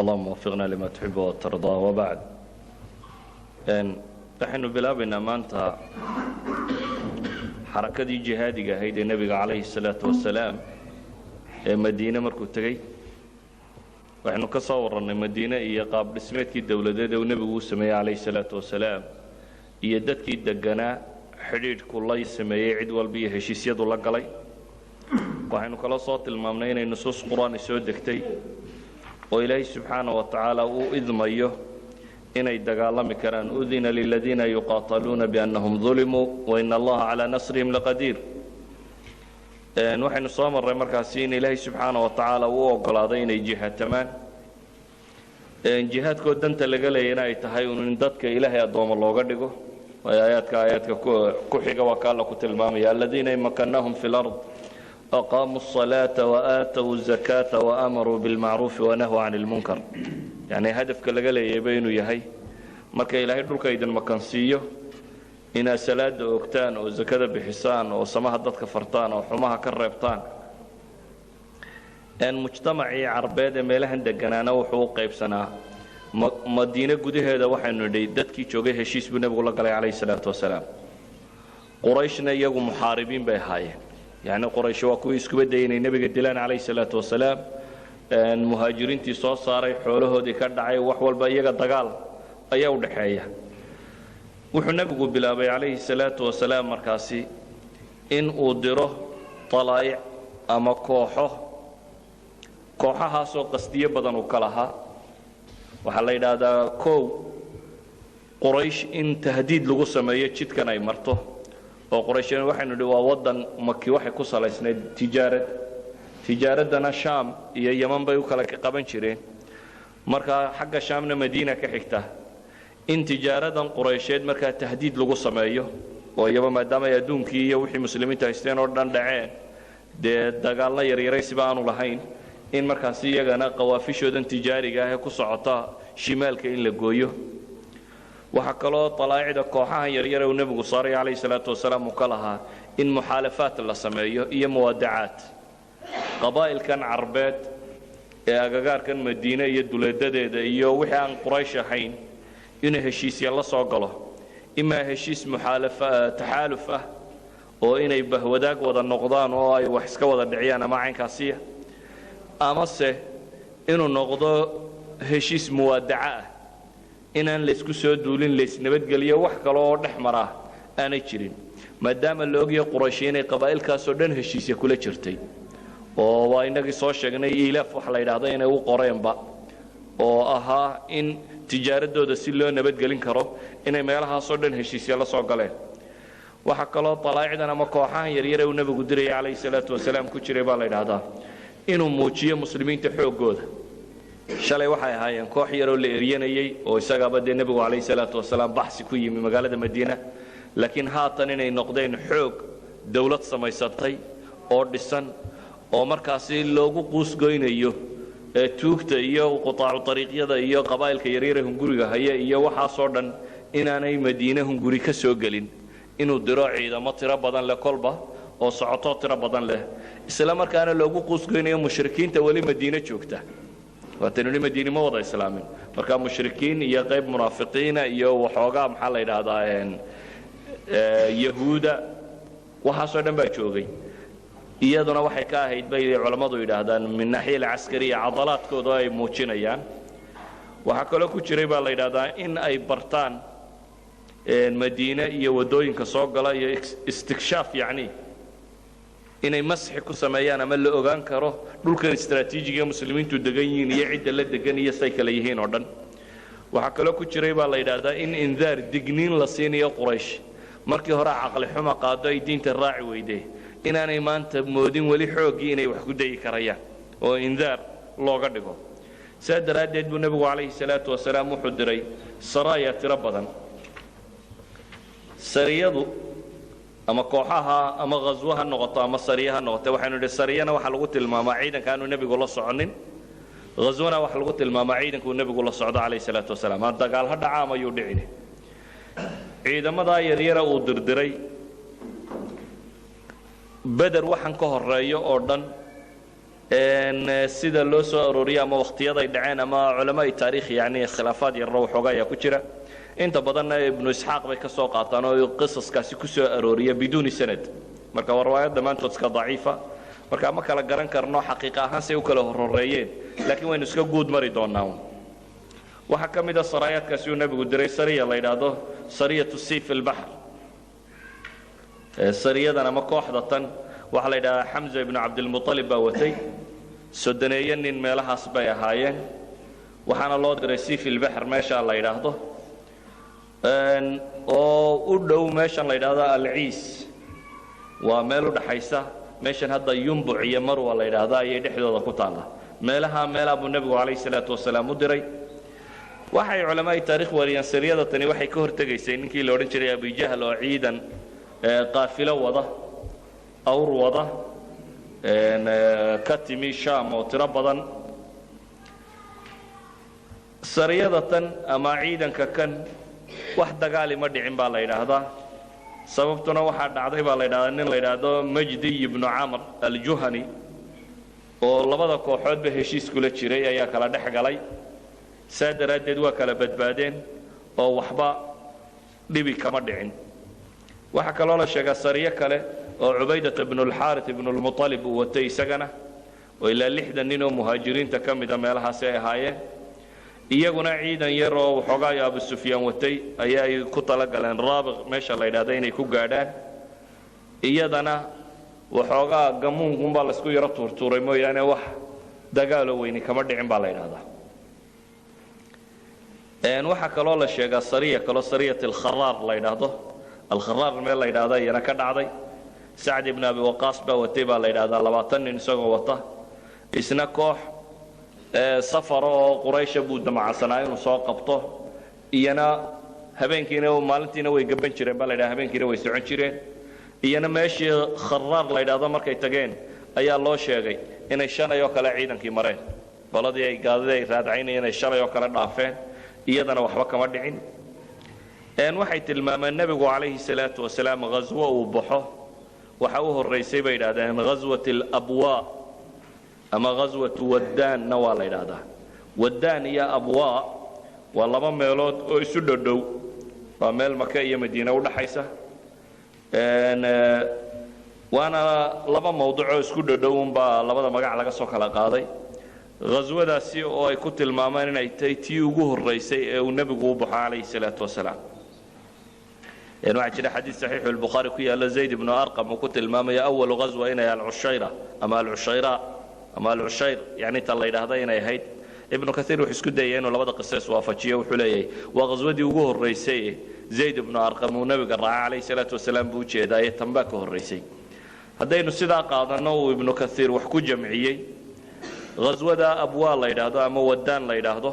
اللهم وفقنا لما تحب وترضى وبعد نحن بلابنا مانتا حركة جهادية هيدي النبي عليه الصلاة والسلام مدينة مركو تغي وحنو كصور أن مدينة هي قابل اسمتك الدولة دي ونبي وسمي عليه الصلاة والسلام يدتك الدقنا حديد كل يسمي عد والبيه هشيس يد الله قلي وحنو كلا صوت المامنين النصوص قرآن سودكتي وإلهي سبحانه وتعالى وإذميه إن يدقالهم كران أذن للذين يقاتلون بأنهم ظلموا وإن الله على نصرهم لقدير نحن صامر مركزين إلهي سبحانه وتعالى وقلادين جهة تمان جهات كودنت لقلي إناي تهيون نددك إلهي أدوم الله قدقه وآياتك كحيق وكالة كتلمامي الذين مكناهم في الأرض أقاموا الصلاة وآتوا الزكاة وأمروا بالمعروف ونهوا عن المنكر يعني هدف كالقلي يبينوا يهي مركا إلهي دولك إذن مكانسيه إن سلاد أوكتان وزكاة بحسان وسماها ضدك فرطان وحماها كالريبطان أن مجتمعي عربية ميلهن دقنانا وحقوق قيب سنة مدينة قده هذا وحن ندي ددكي جوجه هشيس بنبي الله عليه الصلاة والسلام قريشنا يجوا محاربين بهاي يعني قريش وكويس كبدين النبي قدلان عليه الصلاة والسلام المهاجرين تصور صاري حوله دي كردعي وحول بيجا دجال أيها ودحية وحنبي بلابي عليه الصلاة والسلام مركاسي إن أدره طلائع أما كوحها سو قصدية بدن وكلها وحلا هذا كو قريش إن تهديد لغو سماية شد كان يمرته وقريشين waxaynu dhawaa wadan maki waxay ku salaysnayd tijaaradana Sham iyo Yemen bay u kala qaban jireen marka xagga Shamna Madiina ka xigta in tijaaradan Quraysheed marka tahdiid lagu sameeyo oo iyaba maadaama ay adduunkii iyo wixii muslimiinta haysteen oo dhan dhaceen de dagaalna yaryar si baanu lahayn in markaas iyagana qawaafishoodan tijaariga ah ku socota shimaalka in la gooyo waxa kaloo talaacida kooxaha yaryar ee nabigu saaray عليه الصلاه والسلام وكلها in muxaalafaat la sameeyo iyo muwaadacaat qabaa'ilkan carbeed ee agagaarkan Madiina iyo duleedadeeda iyo wixii aan Quraysh ahayn in heshiisyo la soo galo ima heshiis taxaaluf ah oo inay bahwadaag wada noqdaan oo ay wax iska wada dhiciyaan ama caynkaasiya ama se inuu noqdo heshiis muwaadaca ah inaan la isku soo duulin lees nabadgeliyo wax kale oo dhaxmara aanay jirin maadaama la ogyahay Quraysh inay qabaa'ilkaas oo dhan heshiisyo kula jirtay oo waa inagii soo sheegnay ilaaf wax la yiraahdo inay u qoreenba oo ahaa in tijaaradooda si loo nabadgelin karo inay meelahaas oo dhan heshiisyo la soo galeen waxa kaloo talaacidan ama kooxahan yaryar ee nabigu diray عليه الصلاه والسلام ku jiray baa la yiraahdaa inuu muujiyo muslimiinta xoogooda shalay waxay ahaayeen koox yar oo la eriyanayay oo isagaaba de nabigu عليه الصلاه والسلام baxsi ku yimi magaalada Madiina laakiin haatan inay noqdeen xoog dawlad samaysatay oo dhisan oo markaasi loogu quusgoynayo tuugta iyo qutaacu tariiqyada iyo qabaa'ilka yaryar ee hunguriga haya iyo waxa soo dhan inaanay Madiina hunguri ka soo galin inuu diro ciidamo tiro badan leh kolba oo socoto tiro badan leh isla markaana loogu quusgoynayo mushrikiinta wali Madiina joogta واتنوني مدينة موضع إسلامي مركا مشركين يا قيب منافقين يا وحوقا محل هذا يهودا وحصلنا بشوقي إيادنا وحكاه يتبين علماء هذا من الناحية العسكرية عضلات كوداي موتشين أيام وحكوا لكم شريبة هذا إن أي برتان المدينة يودوين كسوقلا استكشاف يعني inay masx ku sameeyaan ama la ogaan karo dhulkan istiraatiijiga muslimiintu degan yihiin iyo cid la degan iyo say kala yihiin oo dhan waxa kale ku jiray baa la yiraahdaa in indaar digniin la siinayo Quraysh markii hore aqal xuma qaado ay diinta raaci weyday inaanay maanta moodin wali xoogii inay wax ku dayi karayaan oo indaar looga dhigo saadaradeed buu nabigu عليه الصلاه والسلام wuxuu diray saraya tiro badan sariyadu ama kooxaha ama ghazwaha noqoto ama sariyaha noqoto waxaanu dhig sariyana waxa lagu tilmaamaa ciidanka aanu nabigu la soconin ghazwana waxa lagu tilmaamaa ciidanka uu nabigu la socdo عليه الصلاه والسلام dagaal ha dhaca ama uu dhicin ciidamada yaryar uu dirdiray بدر waxan ka horeeyo oo dhan sida loo soo arooriyay ama waqtiyada ay dhaceen ama culimada taariikh yani khilaafaad yar waxoogaa ayaa ku jira inta badanna ibnu isxaaq bay ka soo qaataan oo qisaskaasi ku soo arooriya biduuni sanad marka waa riwaayad dhammaantood iska daciifa marka ma kala garan karno xaqiiqa ahaan say u kala horeeyeen laakiin waynu iska guud mari doonaa waxa ka mid ah saraayaadkaasi uu nabigu diray sariya la yidhaahdo sariyatu sayf albahr sariyadan ama kooxda tan waxa la yidhahdaa xamza ibnu cabdilmuطalib baa watay sodoneeyo nin meelahaas bay ahaayeen waxaana loo diray sayf albahr meesha la yidhaahdo oo u dhow meeshan la yidhaahdo alciis waa meel u dhaxaysa meeshan hadda yumbuc iyo marwa la yidhaahdo ayay dhexdooda ku taalla meelaha buu nebigu calayhi salaatu wasalaam u diray waxay culamada taariikh wariyaan sariyada tani waxay ka hortegaysay ninkii la odhan jiray abijahl oo ciidan qaafilo wada awr wada ka timi shaam oo tiro badan sariyada tan ama ciidanka kan wax dagaali ma dhicin baa la yidhaahdaa sababtuna waxaa dhacday baa la yidhahdaa nin la yidhaahdo majdiy ibnu camr aljuhani oo labada kooxoodba heshiis kula jiray ayaa kala dhex galay saa daraaddeed waa kala badbaadeen oo waxba dhibi kama dhicin waxaa kaloo la sheegaa sariyo kale oo cubaydata ibnu alxaarit ibnu lmuطalib uu watay isagana oo ilaa 60 nin oo muhaajiriinta ka mida meelahaasi ay ahaayeen iyaguna ciidan yar oo waxoogaa abu sufyaan watay ayaa ay ku talagaleen raabiq meesha la yidhaahdo inay ku gaadhaan iyadana waxoogaa gamuunkunbaa laysku yaro tuurtuuray mooyaane wax dagaaloo weyni kama dhicin baa la yidhahdaa waxaa kaloo la sheegaa sariya kaloo sariyat alkharaar la yidhaahdo alkharaar meel la yidhaahdo iyana ka dhacday sacd ibn abi waqaas baa watay baa la yidhahdaa 20 nin isagoo wata isna koox safar oo quraysha buu damacsanaa inuu soo qabto iyana habeenkiina maalintiina way gaban jireen baa la yidhahdaa habeenkiina way socon jireen iyana meeshii kharaar la yidhaahdo markay tageen ayaa loo sheegay inay shalay oo kale ciidankii mareen qoladii ay gaadida ay raadcaynayeen inay shalay oo kale dhaafeen iyadana waxba kama dhicin waxay tilmaameen nebigu calayhi salaatu wasalaam ghaswo uu baxo waxa u horraysay bay yidhahdeen ghaswat alabwaa ama ghaswatu waddaanna waa la yidhaahdaa waddaan iyo abwaa waa laba meelood oo isu dhodhow waa meel maka iyo madiina u dhaxaysa waana laba mawduuc oo isku dhodhow unbaa labada magac laga soo kala qaaday ghaswadaasi oo ay ku tilmaameen inay tahay tii ugu horraysay ee uu nebigu u baxo calayhi salaatu wasalaam waxaa jira xadiid saxiixu albukhaari ku yaalla zayd ibnu arqam uu ku tilmaamaya awalu ghaswa inay alcushayra ama alcushayra ama alcushayr yani ta la yidhaahda inay ahayd ibnu kaiir wuxuu isku dayay inuu labada qiso iswaafajiyo wuxuu leeyahay waa ghaswadii ugu horraysay zayd ibnu arqam uu nebiga raacay calayhi salaatu wasalaam buu ujeedaa ee tanbaa ka horraysay haddaynu sidaa qaadanno uu ibnu kaiir wax ku jamciyey ghaswada abwaa la yidhaahdo ama waddaan la yidhaahdo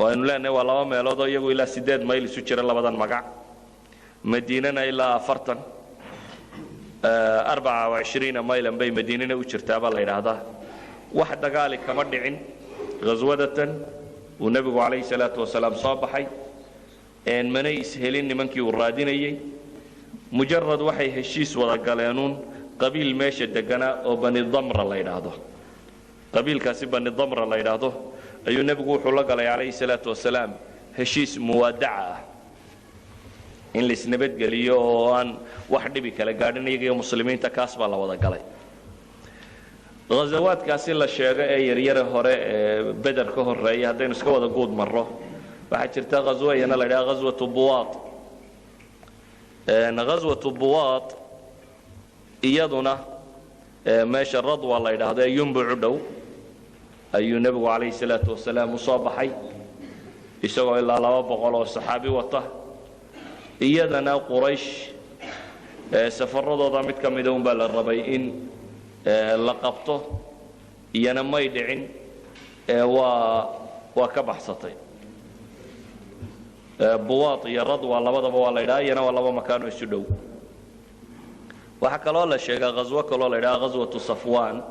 oo aynu leenahay waa laba meelood oo iyagu ilaa 8 mayl isu jira labadan magac madiinana ilaa 24 maylan bay madiinana u jirtaabaa la yidhaahdaa wax dagaali kama dhicin ghaswadatan uu nebigu calayhi salaatu wasalaam soo baxay manay ishelin nimankii uu raadinayey mujarad waxay heshiis wada galeenuun qabiil meesha deganaa oo bani damra la yidhaahdo qabiilkaasi bani damra la yidhaahdo ayuu nebigu wuxuu la galay calayhi salaatu wasalaam heshiis muwaadaca ah in la isnabadgeliyo oo aan wax dhibi kala gaadhin iyaga iyo muslimiinta kaas baa la wada galay ghazawaadkaasi la sheego ee yaryare hore ee beder ka horreeya haddaynu iska wada guud marro waxaa jirta ghaswo iyana la yidhaha ghaswatu buwaad ghaswatu buwaad iyaduna meesha radwa la yidhaahdo ee yumbuc u dhow ayuu nebigu calayhi salaatu wasalaam u soo baxay isagoo ilaa 200 oo saxaabi wata iyadana quraysh safaradooda mid ka mida unbaa la rabay in la qabto iyana may dhicin waa ka baxsatay buwaad iyo radwa labadaba waa la yidhaha iyana waa laba makaanoo isu dhow waxaa kaloo la sheegaa ghaswo kaloo la yidhaha ghaswatu safwaan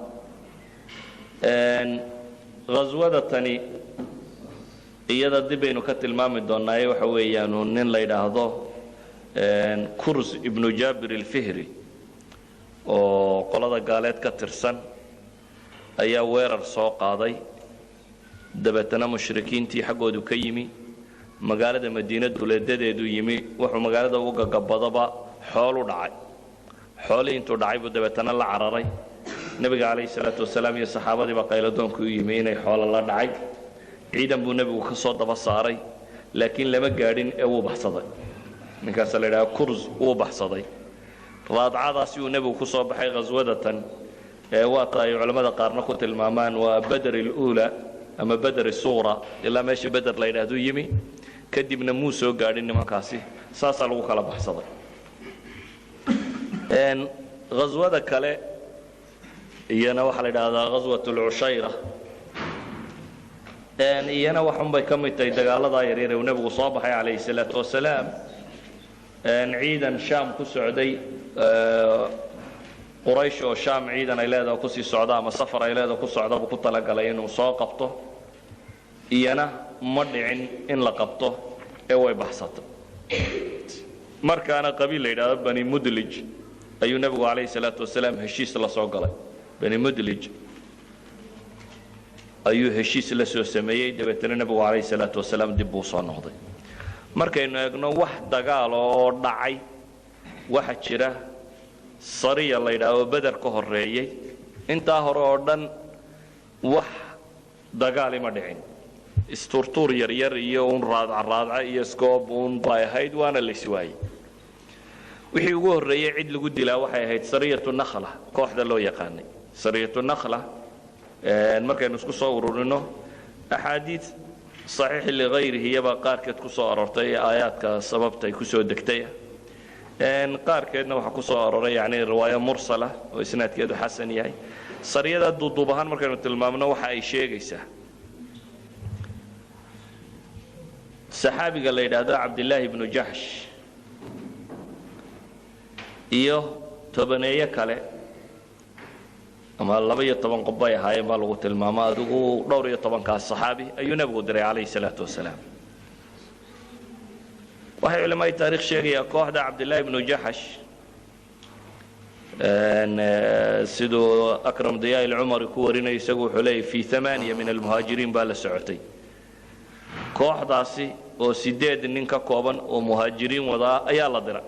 ghaswada tani iyada dib baynu ka tilmaami doonaaye waxa weeyaanu nin la yidhaahdo kurs ibnu jaabir alfihri oo qolada gaaleed ka tirsan ayaa weerar soo qaaday dabeetana mushrikiintii xaggoodu ka yimi magaalada madiina duleedadeedu yimi wuxuu magaalada uga gabadaba xool u dhacay xoolii intuu dhacay buu dabeetana la cararay nabiga calayhi salaatu wasalaam iyo saxaabadiiba qayladoonku u yimi inay xoolo la dhacay ciidan buu nebigu ka soo daba saaray laakiin lama gaadhin ee wuu baxsaday ninkaasa la yidhaha kurz wuu baxsaday raadcadaasi uu nebigu ku soo baxay ghaswadatan ee waata ay culammada qaarna ku tilmaamaan waa badr اluula ama badr suura ilaa meesha beder la yidhaahdo yimi kadibna muu soo gaadhin nimankaasi saasaa lagu kala baxsaday ghaswada kale iyana waxaa la yidhaahdaa ghaswat اlcushayra iyana waxun bay ka mid tahay dagaaladaa yaryar uu nebigu soo baxay calayhi salaatu wasalaam ciidan shaam ku socday quraysh oo shaam ciidan ay leedahay kusii socda ama safar ay leedahay ku socda buu ku talagalay inuu soo qabto iyana ma dhicin in la qabto ee way baxsato markaana qabiil la yidhaahdo bani mudlij ayuu nebigu calayhi salaatu wasalaam heshiis la soo galay bani mudlij ayuu heshiis la soo sameeyey dabeetana nebigu calayhi salaatu wasalaam dib buu soo noqday markaynu eegno wax dagaal oo dhacay waxa jira sariya la yidhaahdo beder ka horreeyey intaa hore oo dhan wax dagaali ma dhicin isturtuur yaryar iyo un raadca iyo skoob un bay ahayd waana la iswaayey wixii ugu horreeyey cid lagu dilaa waxay ahayd sariyatu nakhla kooxda loo yaqaanay sariyatu nakhla markaynu isku soo ururino axaadiid saxiix ligayrihi iyaba qaarkeed ku soo aroortay aayaadka sababtay ku soo degtay qaarkeedna waxaa ku soo aroray yani riwaayo mursala oo isnaadkeedu xasan yahay sariyada duuduub ahaan markaynu tilmaamno waxa ay sheegaysaa saxaabiga la yidhaahdo cabdillaahi ibnu jaxsh iyo tobaneeyo kale ama 12 qof bay ahaayeen baa lagu tilmaamaa adigu dhowr iyo 10kaas saxaabi ayuu nebigu diray calayhi salaatu wasalaam waxay culimada taariikh sheegaya kooxda cabdillaahi ibnu jaxsh siduu akram diyaa ilcumari ku warinayo isagu wuxuu leeyahy fi 8 min almuhaajiriin baa la socotay kooxdaasi oo 8 nin ka kooban oo muhaajiriin wadaa ayaa la diray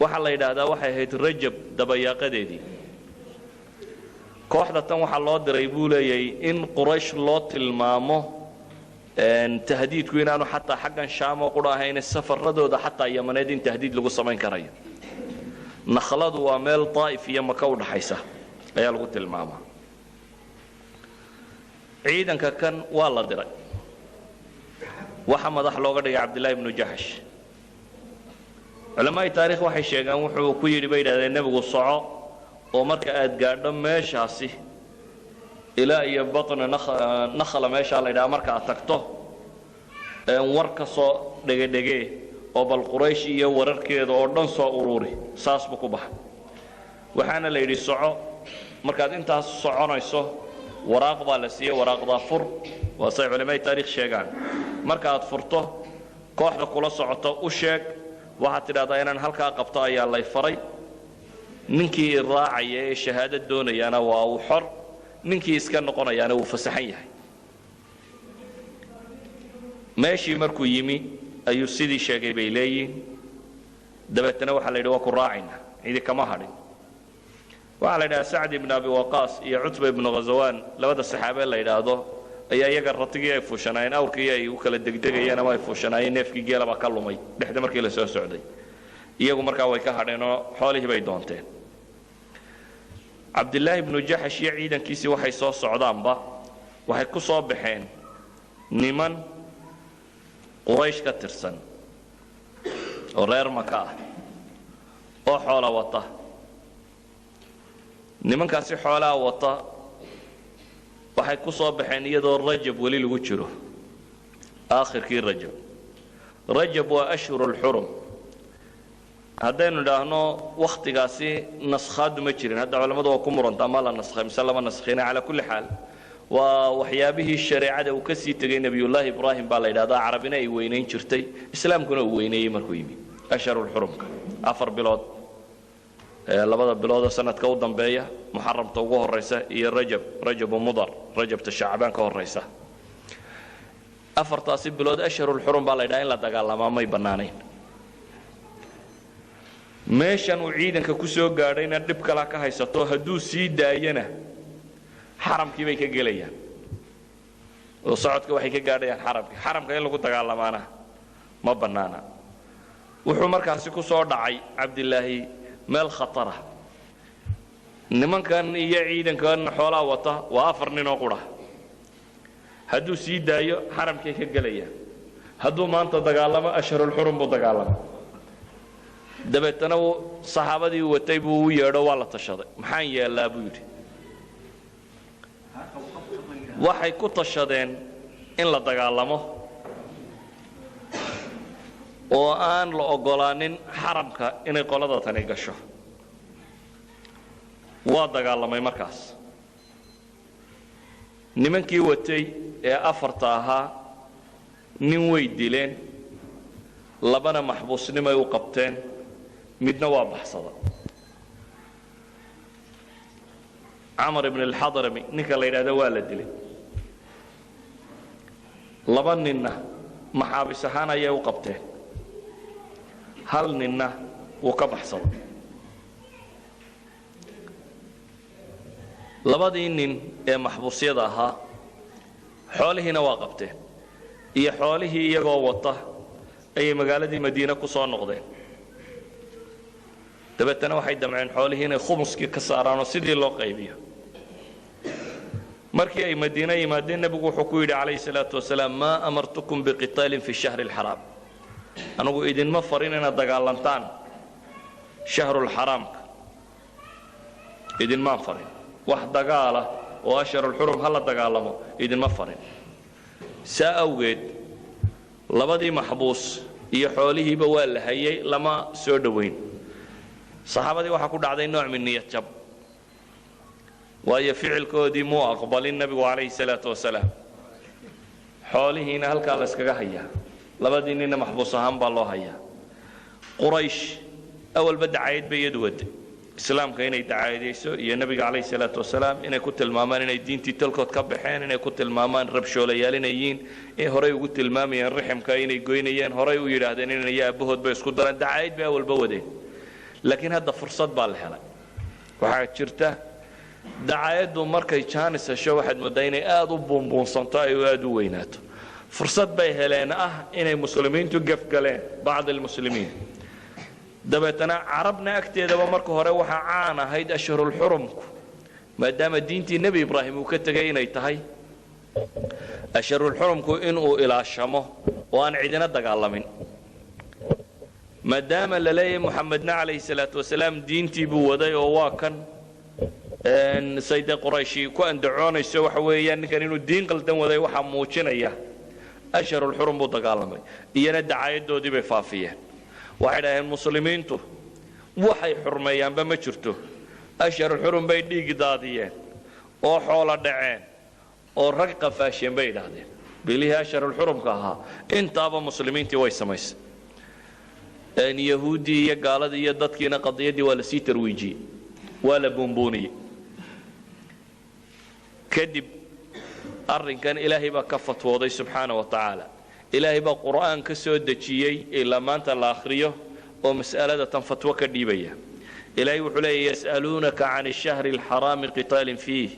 waxaa la yidhaahdaa waxay ahayd rajab dabayaaqadeedii kooxda tan waxaa loo diray buu leeyahay in quraysh loo tilmaamo tahdiidku inaanu xataa xaggan shaam oo qura ahayn safaradooda xataa yamaneed in tahdiid lagu samayn karayo nakhladu waa meel taa'if iyo maka u dhaxaysa ayaa lagu tilmaamaa ciidanka kan waa la diray waxa madax looga dhigay cabdillaahi ibnu jaxsh culamada taariikh waxay sheegaan wuxuu ku yidhi bay yidhahdeen nebigu soco oo marka aad gaadho meeshaasi ilaa iyo batna nakhla meeshaa la yidhaha marka aad tagto war ka soo dhegedhegee oo bal quraysh iyo wararkeeda oo dhan soo ururi saas buu ku baxay waxaana la yidhi soco markaad intaas soconayso waraaq baa la siiyey waraaqdaa fur waa say culamada taariikh sheegaan marka aad furto kooxda kula socoto u sheeg waxaad tidhahdaa inaan halkaa qabto ayaa lay faray ninkii raacaya ee shahaado doonayaana waa uu xor ninkii iska noqonayaana wuu fasaxan yahay meeshii markuu yimi ayuu sidii sheegay bay leeyihiin dabeetana waxaa la yidhi waa ku raacayna cidi kama hadhin waxaa la yidhaha sacd ibn abi waqaas iyo cutba ibnu ghazawaan labada saxaabe la yidhaahdo ayaa iyaga ratigii ay fuushanaayeen awrkii ay u kala degdegayeen ama ay fuushanaayeen neefkii geela baa ka lumay dhexda markii la soo socday iyagu markaa way ka hadheen oo xoolihii bay doonteen cabdillaahi ibnu jaxsh iyo ciidankiisii waxay soo socdaanba waxay ku soo baxeen niman quraysh ka tirsan oo reer maka ah oo xoola wata nimankaasi xoolaha wata waxay ku soo baxeen iyadoo rajab weli lagu jiro aakhirkii rajab waa ashhur alxurum haddaynu idhaahno wakhtigaasi naskhaadu ma jirin hadda culammadu waa ku muranta ma la naskhay mise lama naskhina calaa kulli xaal waa waxyaabihii shareecada uu ka sii tegay nebiyullaahi ibraahim baa la yidhahdaa carabina ay weynayn jirtay islaamkuna uu weyneeyey markuu yimi ashhurulxurumka 4 bilood labada bilood oo sanadka u dambeeya muxaramta ugu horeysa iyo rajab mudar rajabta shacbaan ka horeysa afartaasi bilood ashhurul xurum baa la yidhaha in la dagaalamaa may bannaanayn meeshan uu ciidanka ku soo gaadhayna dhib kala ka haysato hadduu sii daayana xaramkii bay ka gelayaan oo socodka waxay ka gaadhayaan xaramka in lagu dagaalamaana ma bannaana wuxuu markaasi ku soo dhacay cabdilaahi meel khatara nimankan iyo ciidankan xoolaa wata waa 4 nin oo qura hadduu sii daayo xaramkay ka gelayaan hadduu maanta dagaalamo ashhurul xurum buu dagaalamo dabeetana saxaabadii watay buu u yeedho waa la tashaday maxaan yeelaa buu yidhi waxay ku tashadeen in la dagaalamo oo aan la ogolaanin xaramka inay qolada tani gasho waa dagaalamay markaas nimankii watay ee 4 ahaa nin way dileen labana maxbuusnimay u qabteen midna waa baxsada Amr ibn al-Hadrami ninka la yiraahdo waa la dilay laba ninna maxaabis ahaan ayay u qabteen hal ninna wuu ka baxsaday labadii nin ee maxbuusyada ahaa xoolihiina waa qabteen iyo xoolihii iyagoo wata ayay magaaladii Madiina ku soo noqdeen dabeetana waxay damceen xoolihii inay khumuskii ka saaraan oo sidii loo qaybiyo markii ay Madiina yimaadeen nabigu wuxuu ku yidhi calayhi salaatu wasalaam ma amartukum biqitaalin fi shahri alxaraam anigu idinma farin inaad dagaalantaan shahrul xaraamka idinma farin wax dagaala oo ashhurul xurum hala dagaalamo idinma farin saa awgeed labadii maxbuus iyo xoolihiiba waa la hayay lama soo dhaweyn saxaabadii waxa ku dhacday nooc min niyad jab waayo ficilkoodii muu aqbalin nabigu calayhi salaatu wasalaam xoolihiina halkaa la iskaga hayaa labadii ninna maxbuus ahaan baa loo hayaa quraysh awalba dacayad bay iyadu waday islaamka inay dacaydayso iyo nabiga calayhi salaatu wasalaam inay ku tilmaamaan inay diintii talkood ka baxeen inay ku tilmaamaan rabshoolayaal inay yihiin in horey ugu tilmaamayeen riximka inay goynayeen horey u yidhaahdeen inay aabahood bay isku dareen dacayd bay awalba wadeen laakiin hadda fursad baa la helay waxaa jirta dacaayaddu markay jaanis hesho waxaad moodaa inay aad u buunbuunsanto ay aad u weynaato fursad bay heleen ah inay muslimiintu gafgaleen bacd almuslimiin dabeetana carabna agteedaba marka hore waxaa caan ahayd ashhurul xurumku maadaama diintii nebi ibraahim uu ka tegay inay tahay ashhurul xurumku inuu ilaashamo oo aan cidina dagaalamin maadaama la leeyahay muxamedna calayhi salaatu wasalaam diintii buu waday oo waa kan sayda qurayshi ku andacoonayso waxa weeyaan ninkan inuu diin qaldan waday waxaa muujinaya ashhurul xurum buu dagaalamay iyana dacaayadoodii bay faafiyeen waxay dhaaheen muslimiintu waxay xurmeeyaanba ma jirto ashhurul xurum bay dhiig daadiyeen oo xoolo dhaceen oo rag qafaasheen bay idhaahdeen bilihii ashhurul xurumka ahaa intaaba muslimiintii way samaysay yahuudii iyo gaaladii iyo dadkiina qadiyadii waa la sii tarwiijiyey waa la buunbuuniyey kadib arrinkan ilaahay baa ka fatwooday subxaana wa tacaala ilaahay baa qur'aan ka soo dejiyey ilaa maanta la akhriyo oo mas'alada tan fatwo ka dhiibaya ilaahay wuxuu leeyahay yas'aluunaka can ashahri alxaraami qitaalin fiih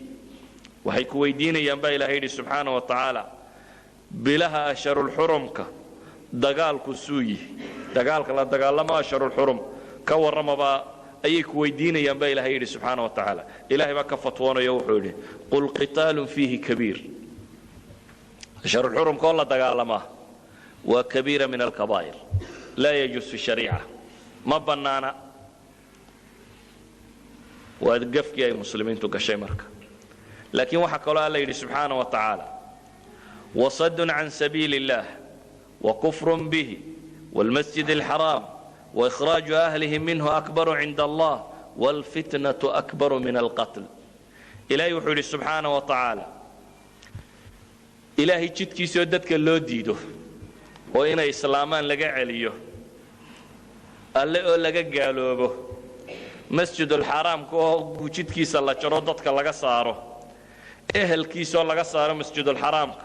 waxay ku weydiinayaan baa ilaahay yidhi subxaana wa tacaala bilaha ashharul xurumka dagaalku suu yihi dagaalka la dagaalamo ashharul xurum ka warramabaa ayay ku weydiinayaan baa ilaahay yidhi subxaana wa tacaala ilaahay baa ka fatwoonaya wuxuu yidhi qul qitaalun fiihi kabiir ashharul xurumka oo la dagaalamaa waa kabiira min alkabaa'ir laa yajuus fi shariica ma bannaana waa gafkii ay muslimiintu gashay marka laakiin waxaa kaloo alla yidhi subxaana wa tacaala wasadun can sabiili illah وكفر به والمسجد الحرام وإخراج أهله منه أكبر عند الله والفتنة أكبر من القتل إلهي وحول سبحانه وتعالى إلهي جدكي سودتك اللو ديدو وإنا إسلامان لقى عليه اللي لقى قالوبه masjidul xaraamka oo jidkiisa la jaro dadka laga saaro ehelkiisoo laga saaro masjidul xaraamka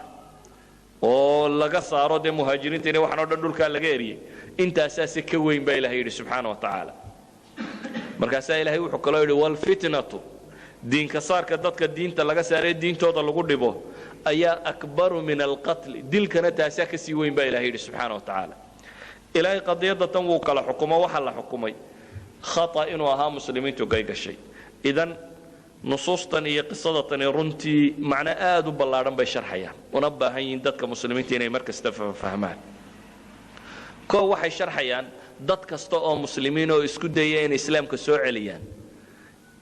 oo laga saaro dee muhaajiriinta inay waxaan oo dhan dhulkaa laga eriyey intaasaase ka weyn baa ilahay yidhi subxaana wa tacaala markaasaa ilaahay wuxuu kaloo yidhi walfitnatu diinka saarka dadka diinta laga saaree diintooda lagu dhibo ayaa akbaru min alqatli dilkana taasaa ka sii weyn baa ilahay yidhi subxaana wa tacaala ilaahay qadiyadda tan wuu kala xukumo waxaa la xukumay khata inuu ahaa muslimiintu gaygashay idan nusuustan iyo qisadatani runtii macno aad u ballaadhan bay sharxayaan una baahan yihiin dadka muslimiinta inay mar kasta fahmaan koo waxay sharxayaan dad kasta oo muslimiin oo isku daya inay islaamka soo celiyaan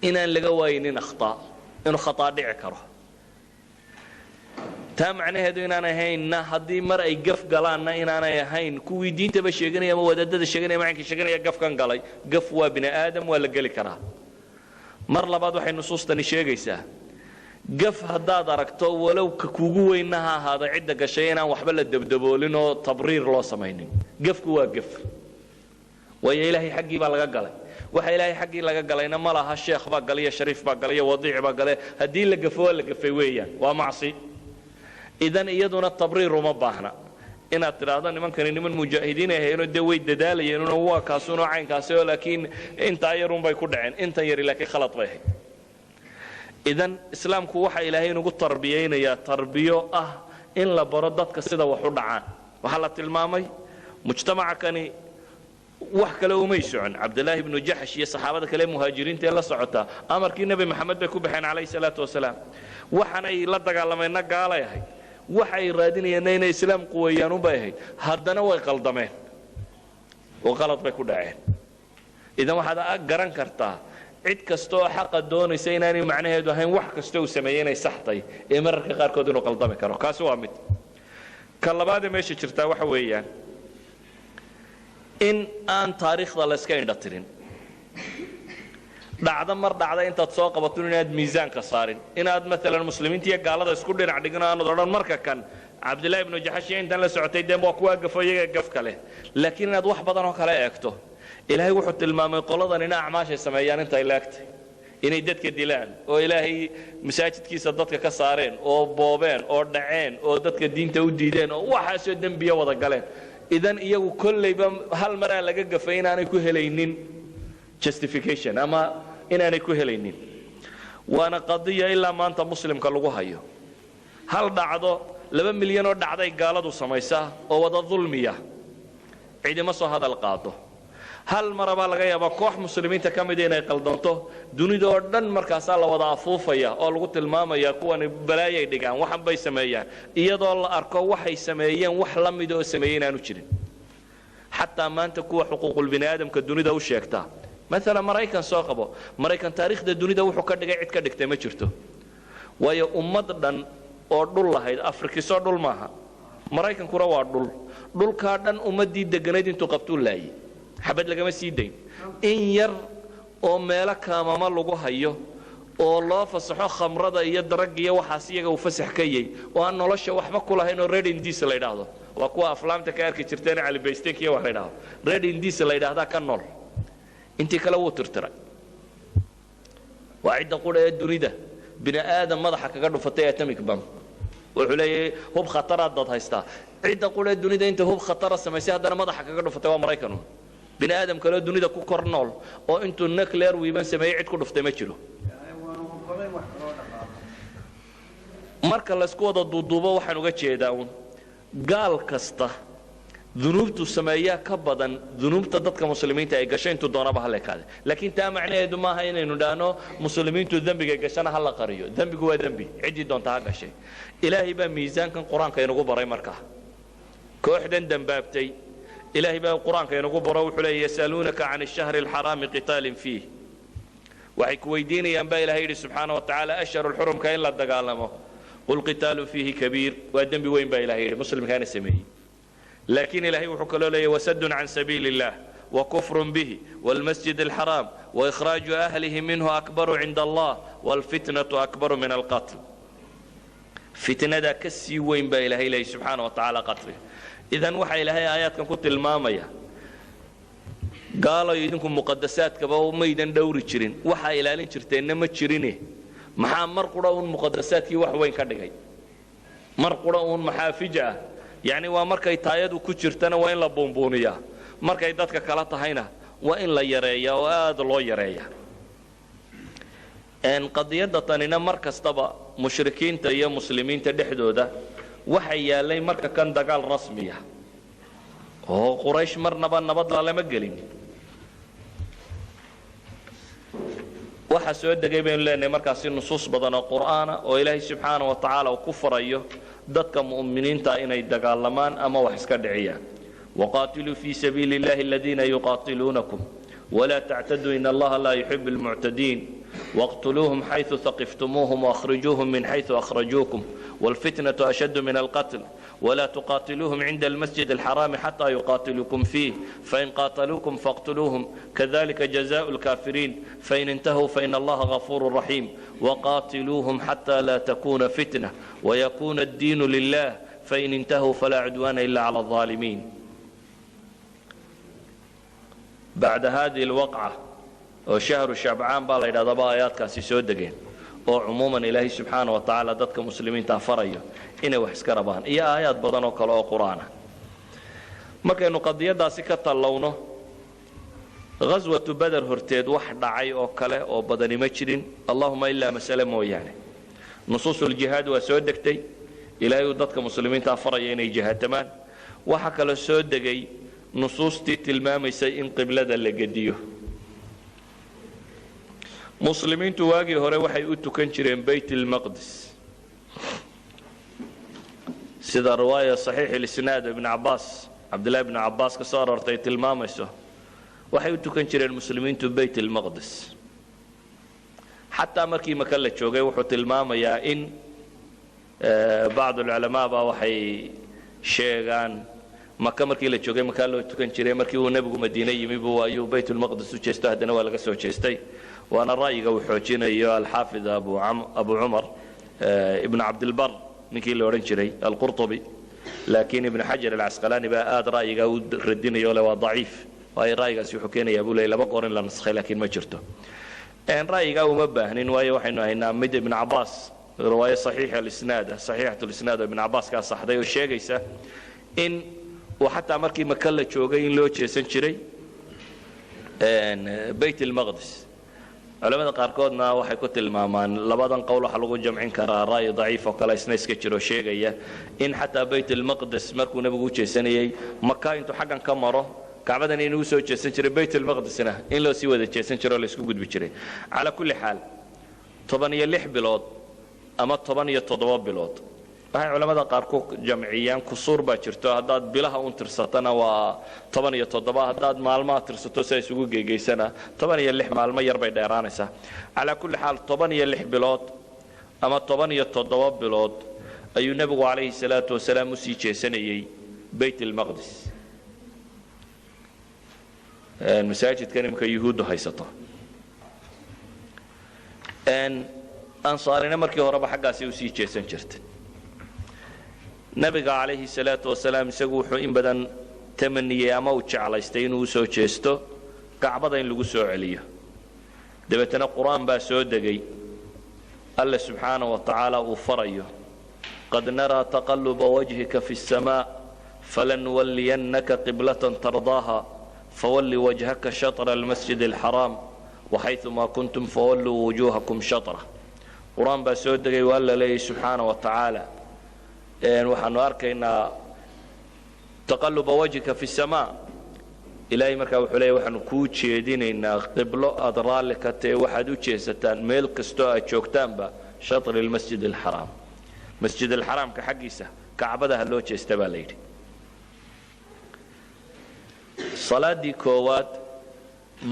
inaan laga waayinin akhtaa inuu khataa dhici karo taa macnaheedu inaan ahaynna haddii mar ay gaf galaanna inaanay ahayn kuwii diintaba sheeganaya ama wadaadada sheeganaya macalinka sheeganaya gafkan galay gaf waa bini aadam waa la geli karaa mar labaad waxay nusuustani sheegaysaa gaf haddaad aragto walow ka kugu weynna ha ahaada cidda gashay inaan waxba la dabdaboolin oo tabriir loo samaynin gafku waa gaf waayo ilaahay xaggii baa laga galay waxa ilaahay xaggii laga galayna ma laha sheekh baa galay shariif baa galay wadiic baa galay haddii la gafo waa la gafay weeyaan waa macsi idan iyaduna tabriir uma baahna inaad tidhaahdo nimankani niman mujaahidiin ay hayeenoo dee way dadaalayeenoo waa kaasuunoo caynkaasi oo laakiin intaa yarun bay ku dhaceen intan yari laakiin khalad bay ahayd idan islaamku waxa ilaahay inugu tarbiyaynayaa tarbiyo ah in la baro dadka sida wax u dhacaan waxaa la tilmaamay mujtamaca kani wax kale umay socon cabdillaahi ibnu jaxsh iyo saxaabada kale muhaajiriinta ee la socota amarkii nebi maxamed bay ku baxeen calayhi salaatu wasalaam waxaanay la dagaalamayna gaalay ahayd waxay raadinayeen inay islaam quweeyaan u bay ahayd haddana way qaldameen oo qalad bay ku dhaceen idan waxaad garan kartaa cid kasta oo xaqa doonaysa inaanay macnaheedu ahayn wax kasta uu sameeyey inay saxtay ee mararka qaarkood inuu qaldami karo kaasi waa mid ka labaadee meesha jirtaa waxa weeyaan in aan taariikhda la iska indha tirin dhacdo mar dhacda intaad soo qabato inaad miisaanka saarin inaad maalan muslimiinta iyo gaalada isku dhinac dhigin oo aanad odhan marka kan cabdillaahi ibnu jaxsh iyo intaan la socotay dee waa kuwaa gafo iyaga gaf kale laakiin inaad wax badan oo kale eegto ilaahay wuxuu tilmaamay qoladan ina acmaashay sameeyaan intay laagtay inay dadka dilaan oo ilaahay masaajidkiisa dadka ka saareen oo boobeen oo dhaceen oo dadka diinta u diideen oo waxaasoo dembiya wada galeen idan iyagu kollayba hal maraa laga gafay inaanay ku helaynin justification ama inaanay ku helaynin waana qadiya ilaa maanta muslimka lagu hayo hal dhacdo 2 milyan oo dhacday gaaladu samaysaa oo wada dulmiya ciidama soo hadal qaado hal maraba laga yaabaa koox muslimiinta ka mid inay qaldanto dunida oo dhan markaasaa la wada afuufaya oo lagu tilmaamaya kuwan balaayay dhigaan waxan bay sameeyaan iyadoo la arko waxay sameeyeen wax la mid oo sameeyeen aanu jirin xataa maanta kuwa xuquuqul bini aadamka dunida u sheegta مثلا maraykan soo qabo maraykan taariikhda dunida wuxuu ka dhigay cid ka dhigtay ma jirto waayo ummad dhan oo dhul lahayd afrikiisoo dhul maaha maraykankuna waa dhulkaa dhan ummadii deganayd intuu qabtuu laayay xabad lagama sii dayn in yar oo meelo kaamama lagu hayo oo loo fasaxo khamrada iyo darag iyo waxaas iyaga uu fasax ka yay oo aan nolosha waxba ku lahayn oo red indies la yidhaahdo waa kuwa aflaamta ka arki jirteen cali baysteek iyo wax la yidhaahdo red indies la yidhaahdaa ka nool intii kale wuu tirtiray waa cidda qudha ee dunida bini aadam madaxa kaga dhufatay atomic bomb wuxuu leeyahay hub khataraad dad haystaa cidda qudha ee dunida inta hub khatara samaysay haddana madaxa kaga dhufatay waa maraykanu bini aadam kale dunida ku kor nool oo intuu nuclear weapon sameeyay cid ku dhuftay ma jiro marka la isku wada duuduubo waxaan uga jeedaa gaal kasta ذنوبته سمايا كبدن ذنوبته ضدك مسلمين تاي قشين تدونا بهلا كذا لكن تا معناه إنه ما هي إنه دانو مسلمين تذنب قشنا هلا قريو ذنب جوا ذنبي عدي دون تها شيء إلهي بميزان كان قرآن كي نقول براي مركه كوحدن دنبابتي إلهي بالقرآن كي نقول براي وحلا يسألونك عن الشهر الحرام قتال فيه وحكويدين ينبغي إلهي سبحانه وتعالى أشهر الحرم كإن لا تقالمه والقتال فيه كبير والذنب وين بقى إلهي مسلم كان سميه لكن إلهي وحكى له وسد عن سبيل الله وكفر به والمسجد الحرام وإخراج أهله منه أكبر عند الله والفتنة أكبر من القتل فتنة دا كسي وين با إلهي سبحانه وتعالى قتله إذن وحى إلهي آيات كنت المامية gaalo idinku muqaddasaadkaba maydan dhowri jirin waxa ilaalin jirteenna ma jirine maxaa mar qura uun muqaddasaadkii wax weyn ka dhigay mar qura uun maxaafij ah yani waa markay taayadu ku jirtana waa in la buunbuuniyaa markay dadka kala tahayna waa in la yareeyaa oo aad loo yareeyaa qadiyadda tanina mar kastaba mushrikiinta iyo muslimiinta dhexdooda waxay yaalay marka kan dagaal rasmiya oo quraysh marnaba nabad lama gelin waxa soo degay baynu leenahay markaasi nusuus badan oo qur'aana oo ilaahay subxaanahu wa tacaala uu ku farayo dadka mu'miniinta inay dagaalamaan ama wax iska dhiciyaan waqaatiluu fii sabiili illahi aladiina yuqaatiluunakum walaa tactaduu in allaha laa yuxibu almuctadiin واقتلوهم حيث ثقفتموهم واخرجوهم من حيث اخرجوكم والفتنة اشد من القتل ولا تقاتلوهم عند المسجد الحرام حتى يقاتلوكم فيه فإن قاتلوكم فاقتلوهم كذلك جزاء الكافرين فإن انتهوا فإن الله غفور رحيم وقاتلوهم حتى لا تكون فتنة ويكون الدين لله فإن انتهوا فلا عدوان إلا على الظالمين. بعد هذه الوقعة oo shahru shabcaan baa la yidhahdaa baa aayaadkaasi soo degeen oo cumuuman ilaahay subxaana wa tacaala dadka muslimiinta farayo inay wax iska rabaan iyo aayaad badan oo kale oo qur'aan ah markaynu qadiyadaasi ka tallowno ghaswatu badr horteed wax dhacay oo kale oo badani ma jirin allahuma ilaa mas'ala mooyaane nusuusul jihaad waa soo degtay ilaahay dadka muslimiinta faraya inay jihaatamaan waxa kale soo degay nusuustii tilmaamaysay in qiblada la gediyo muslimiintu waagii hore waxay u tukan jireen bayt almaqdis sida riwaaya saxiix al-isnaad ibn Abbas Abdullah ibn Abbas ka soo arortay tilmaamayso waxay u tukan jireen muslimiintu bayt almaqdis xataa markii maka la joogay wuxuu tilmaamayaa in بعض العلماء baa waxay sheegaan maka markii la joogay maka loo tukan jiray markii uu nabigu Madiina yimi buu ayuu bayt almaqdis u jeestay hadana waa laga soo jeestay وانا رايغا وحوجينيو الحافظ ابو عمر ابن عبد البر نكي لو orان jiray القرطبي لكن ابن حجر العسقلاني بقى اد رايغا ردينيو له ضعيف واي رايغاس wuxuu keenaya buu leeyahay laba qorin la nasxay laakiin ma jirto ان رايغا uma baahnin waayo waxaynu haynaa mid ibn Abbas riwaaya صحيح الاسناد صحيحه الاسناد ابن Abbas ka saxday oo sheegaysa in waxa markii maka la joogay in loo jeesan jiray bayt al-maqdis علماء قاركودنا waxay ku tilmaamaan labadan qowl waxa lagu jamcin karaa raay dhaif oo kala isna iska jiro sheegaya in hatta bayt al-maqdis markuu nabigu u jeesanayay maka intuu xagan ka maro kacbadan inuu soo jeesan jiray bayt al-maqdisna in loo sii wada jeesan jiro la isku gudbi jiray ala kulli xaal 16 bilood ama 17 bilood waxay culimada qaar ku jamciyaan kusuur baa jirto hadaad bilaha u tirsatana waa 17 hadaad maalmaha tirsato say isugu geegeysana 16 maalmo yar bay dheeraanaysaa ala kulli xaal 16 bilood ama 17 bilood ayuu nabigu kaleey salaatu wasalaam u sii jeesanayay bayt al-maqdis masaajidkan imka yahuudu haysato ansaarina markii horeba xaggaasi u sii jeesan jirtay nabiga kaleey salaatu wasalaam isagu wuxuu in badan tamaniyay ama uu jeclaystay inuu soo jeesto kacbada in lagu soo celiyo dabeetana quraan baa soo degay alla subhanahu wa ta'ala uu farayo qad nara taqalluba wajhika fi as-samaa falanwalliyannaka qiblatan tardaaha fawalli wajhaka shatra al-masjid al-haram wa haythuma kuntum fawallu wujuhakum shatra quraan baa soo degay walla leeyahay subhanahu wa ta'ala waxaanu arkaynaa taqalluba wajhika fi as-samaa ilaahay markaa wuxuu leeyahay waxaanu ku jeedinaynaa qiblo aad raali ka tahay waxaad u jeesataan meel kasto aad joogtaanba shatr al-masjid al-haram masjid al-haram ka xaqiisa kacbada loo jeesta baa la yiri salaadii koowaad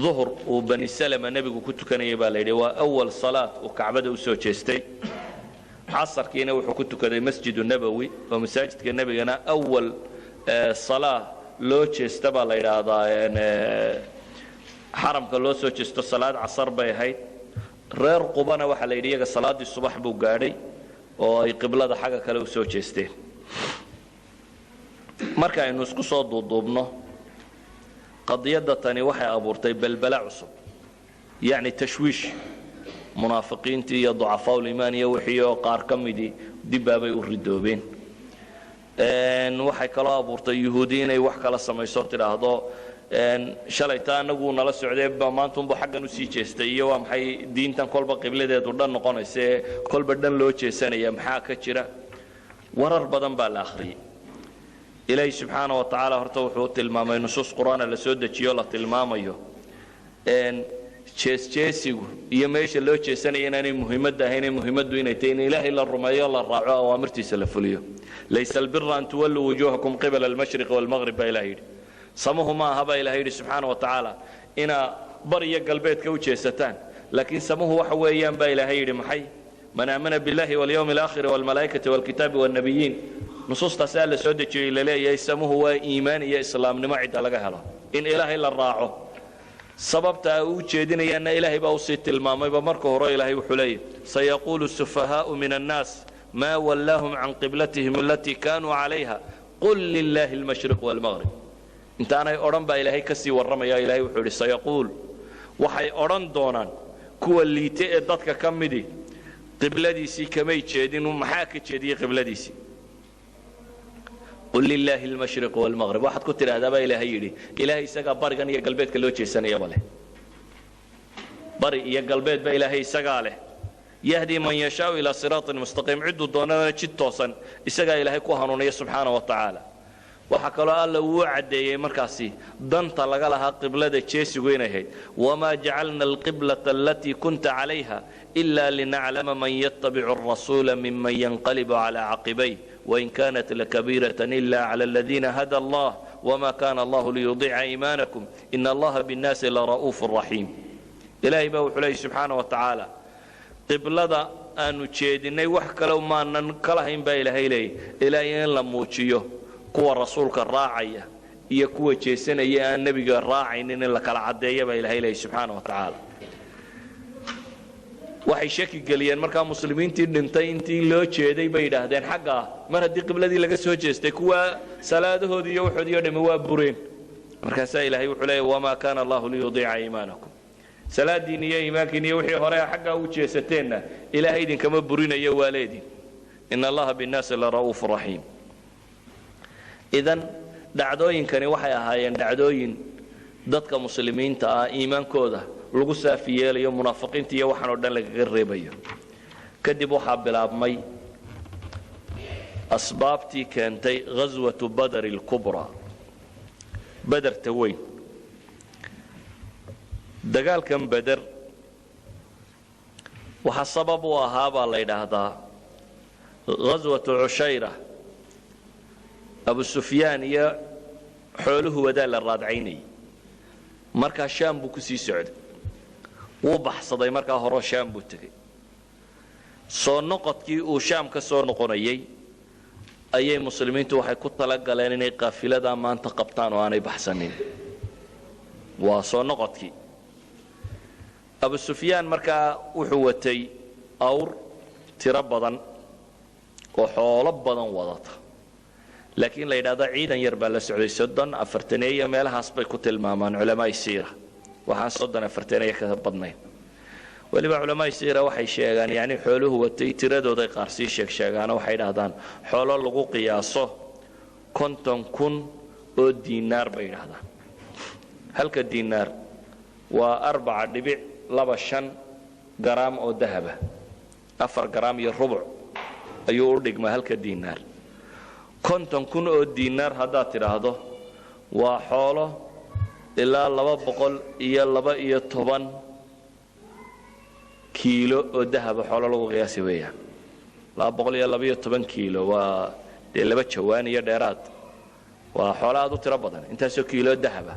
ظهر وبني سلمة نبيgu ku tukanayay baa la yiri waa awal salaad oo kacbada u soo jeestay عصر كينا وحكوتو كذا مسجد النبوي ومساجد النبي أنا أول صلاة لوتش استبى ليرادا يعني حرم كلوسو تشتو صلاة عصر بيهاي رير قبنا وحليرية صلاة الصبح بوجاري وقبلة حاجة كلوسو تشتين مركا إنه سكسو ضدنا qadiyadda tani waxay abuurtay balbala cusub yacni tashwiish munaafiqiintii iyo ducafaa ulimaan iyo wixii oo qaar ka midii dibbaabay u ridoobeen waxay kaloo abuurtay yuhuudi inay wax kala samayso tidhaahdo shalayta anagu nala socdee maanta unba xaggan usii jeestay iyo waa maxay diintan kolba qibladeedu dhan noqonaysa ee kolba dhan loo jeesanaya maxaa ka jira warar badan baa la akhriyey ilaahi subxaana wa tacaala horta wuxuu tilmaamay nusuus qur-aana la soo dejiyo la tilmaamayo jeesjeesigu iyo meesha loo jeesanaya inaanay muhiimadda ahayn muhiimaddu inay tahay in ilaahay la rumeeyo la raaco awaamirtiisa la fuliyo laysa albira an tuwalluu wujuuhakum qibala almashriqi waalmaghrib baa ilaha yidhi samuhu ma aha baa ilaha yidhi subxaana wa tacaala inaa bar iyo galbeedka u jeesataan laakiin samuhu waxa weeyaan baa ilaha yidhi maxay man aamana billahi walyawmi alaakhiri waalmalaa'ikati waalkitaabi waannabiyiin nusuustaasaa la soo dejiyey laleeyahay samuhu waa iimaan iyo islaamnimo cidda laga helo in ilaahay la raaco sababta ay u jeedinayaanna ilaahay baa usii tilmaamayba marka hore ilaahay wuxuu leeyahy sayaquulu sufahaa'u min annaas maa wallaahum can qiblatihim alatii kaanuu calayha qul lilaahi almashriq waalmaghrib intaanay odhan baa ilaahay ka sii warramaya ilaahay wuxuu yidhi sayaquul waxay odhan doonaan kuwa liite ee dadka ka midi qibladiisii kamay jeedin maxaa ka jeediyey qibladiisii qul lilaahi almashriq waalmaghrib waxaad ku tidhaahdaa baa ilaahay yidhi ilaahay isagaa barigan iyo galbeedka loo jeesanayaba leh bari iyo galbeed baa ilaahay isagaa leh yahdi man yashaau ilaa siraatin mustaqiim cidduu doonana jid toosan isagaa ilaahay ku hanuuniya subxaana wa tacaala waxaa kaloo alla uu caddeeyey markaasi danta laga lahaa qiblada jeesigu inay ahayd wamaa jacalna alqiblata alatii kunta calayha ilaa linaclama man yattabicu arasuula miman yanqalibu calaa caqibayh wain kaanat lakabiiratan ila cala aladiina hada allah wama kana allahu liyudiica iimaanakum ina allaha binnaasi lara'uufu raxiim ilaahay baa wuxuu leeyay subxaana wa tacaala qiblada aanu jeedinay wax kale maanan kalahayn baa ilaahay leeyay ilaahay in la muujiyo kuwa rasuulka raacaya iyo kuwa jeesanaya aan nebiga raacaynin in la kala caddeeya baa ilaahay leeyay subxaana wa tacaala waxay shaki geliyeen markaa muslimiintii dhintay intii loo jeeday bay yidhaahdeen xagga mar haddii qibladii laga soo jeestay kuwa salaadahoodii iyo waxoodii o dhammi waa bureen markaasaa ilaahay wuxuu leeyahy wamaa kaana allahu liyudiica iimaanakum salaadiin iyo iimaankiin iyo wixii hore xaggaa u jeesateenna ilaahay idinkama burinayo waa leedin ina allaha binnaasi lara'uufu raxiim idan dhacdooyinkani waxay ahaayeen dhacdooyin dadka muslimiinta ah iimaankooda lagu saafi yeelayo munaafiqiinta iyo waxaan oo dhan lagaga reebayo kadib waxaa bilaabmay asbaabtii keentay ghaswatu badr alkubraa baderta weyn dagaalkan bader waxaa sabab u ahaa baa la yidhaahdaa ghaswatu cushayra abu sufyaan iyo xooluhu wadaa la raadcaynayay markaa shaam buu ku sii socday wuu baxsaday markaa hore shaam buu tegey soo noqodkii uu shaam ka soo noqonayay ayay muslimiintu waxay ku talagaleen inay qaafiladaa maanta qabtaan oo aanay baxsanin waa soo noqodkii abu sufyaan markaa wuxuu watay awr tiro badan oo xoolo badan wadata laakiin la yidhaahdo ciidan yar baa la socday 30-40 iyo meelahaas bay ku tilmaamaan culamaa siira waxaan 30-40 ka badnayn waliba culamaa siira waxay sheegaan yani xooluhu watay tiradooda qaar sii sheegaan waxay yidhaahdaan xoolo lagu qiyaaso 50,000 oo diinaar bay yidhaahdaan halka diinaar waa 4.25 garaam oo dahaba 4 garaam iyo rubuc ayuu u dhigmaa halka diinaar 50,000 oo diinaar haddaad tidhaahdo waa xoolo ilaa 212 kiilo oo dahaba xoolo lagu qiyaasi weeyaan 212 kiilo waa dee 2 jawaan iyo dheeraad waa xoolo aad u tiro badan intaasoo kiilo dahaba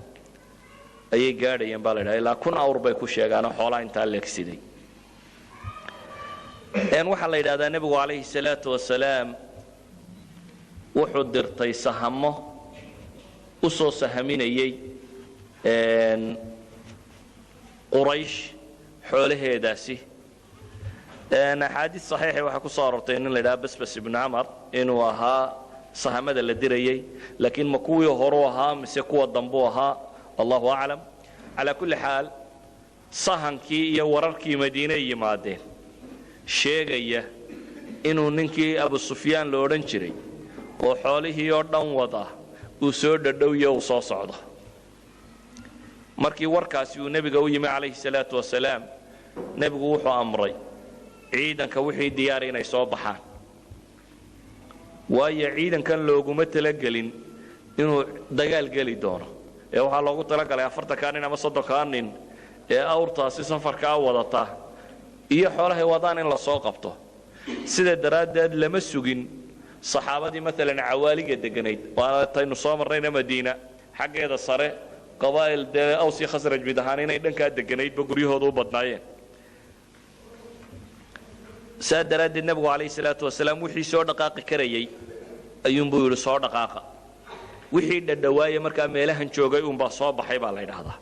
ayay gaadhayeen baa la yidhaha ilaa 1,000 awr bay ku sheegaanoo xoolaa intaa leegsiday waxaa la yidhahdaa nebigu calayhi salaatu wasalaam wuxuu dirtay sahamo u soo sahaminayay quraysh xoolaheedaasi axaadiis saxiixay waxaa ku soo aroortay nin la yidhaha basbas ibnu camar inuu ahaa sahamada la dirayay laakiin ma kuwii horuu ahaa mise kuwa dambuu ahaa allahu aclam calaa kulli xaal sahankii iyo wararkii madiine yimaadeen sheegaya inuu ninkii abu sufyaan la odhan jiray oo xoolihii oo dhan wada uu soo dhadhowyo uu soo socdo markii warkaasi uu nebiga u yimi calayhi salaatu wasalaam nebigu wuxuu amray ciidanka wixii diyaar inay soo baxaan waayo ciidankan looguma talagelin inuu dagaal geli doono ee waxaa loogu talagalay 40 nin ama 30 nin ee awrtaasi safarkaa wadata iyo xoolahay wadaan in la soo qabto sida daraaddeed lama sugin saxaabadii maalan cawaaliga deganayd waana taynu soo marnayna madiina xaggeeda sare qabaa'il dee aws iyo khasraj mid ahaan inay dhankaa deganaydba guryahooda u badnaayeen saa daraaddeed nebigu calayhi salaatu wasalaam wixii soo dhaqaaqi karayay ayuunbuu yidhi soo dhaqaaqa wixii dhadhawaaye markaa meelahan joogay uunbaa soo baxay baa la ydhaahdaa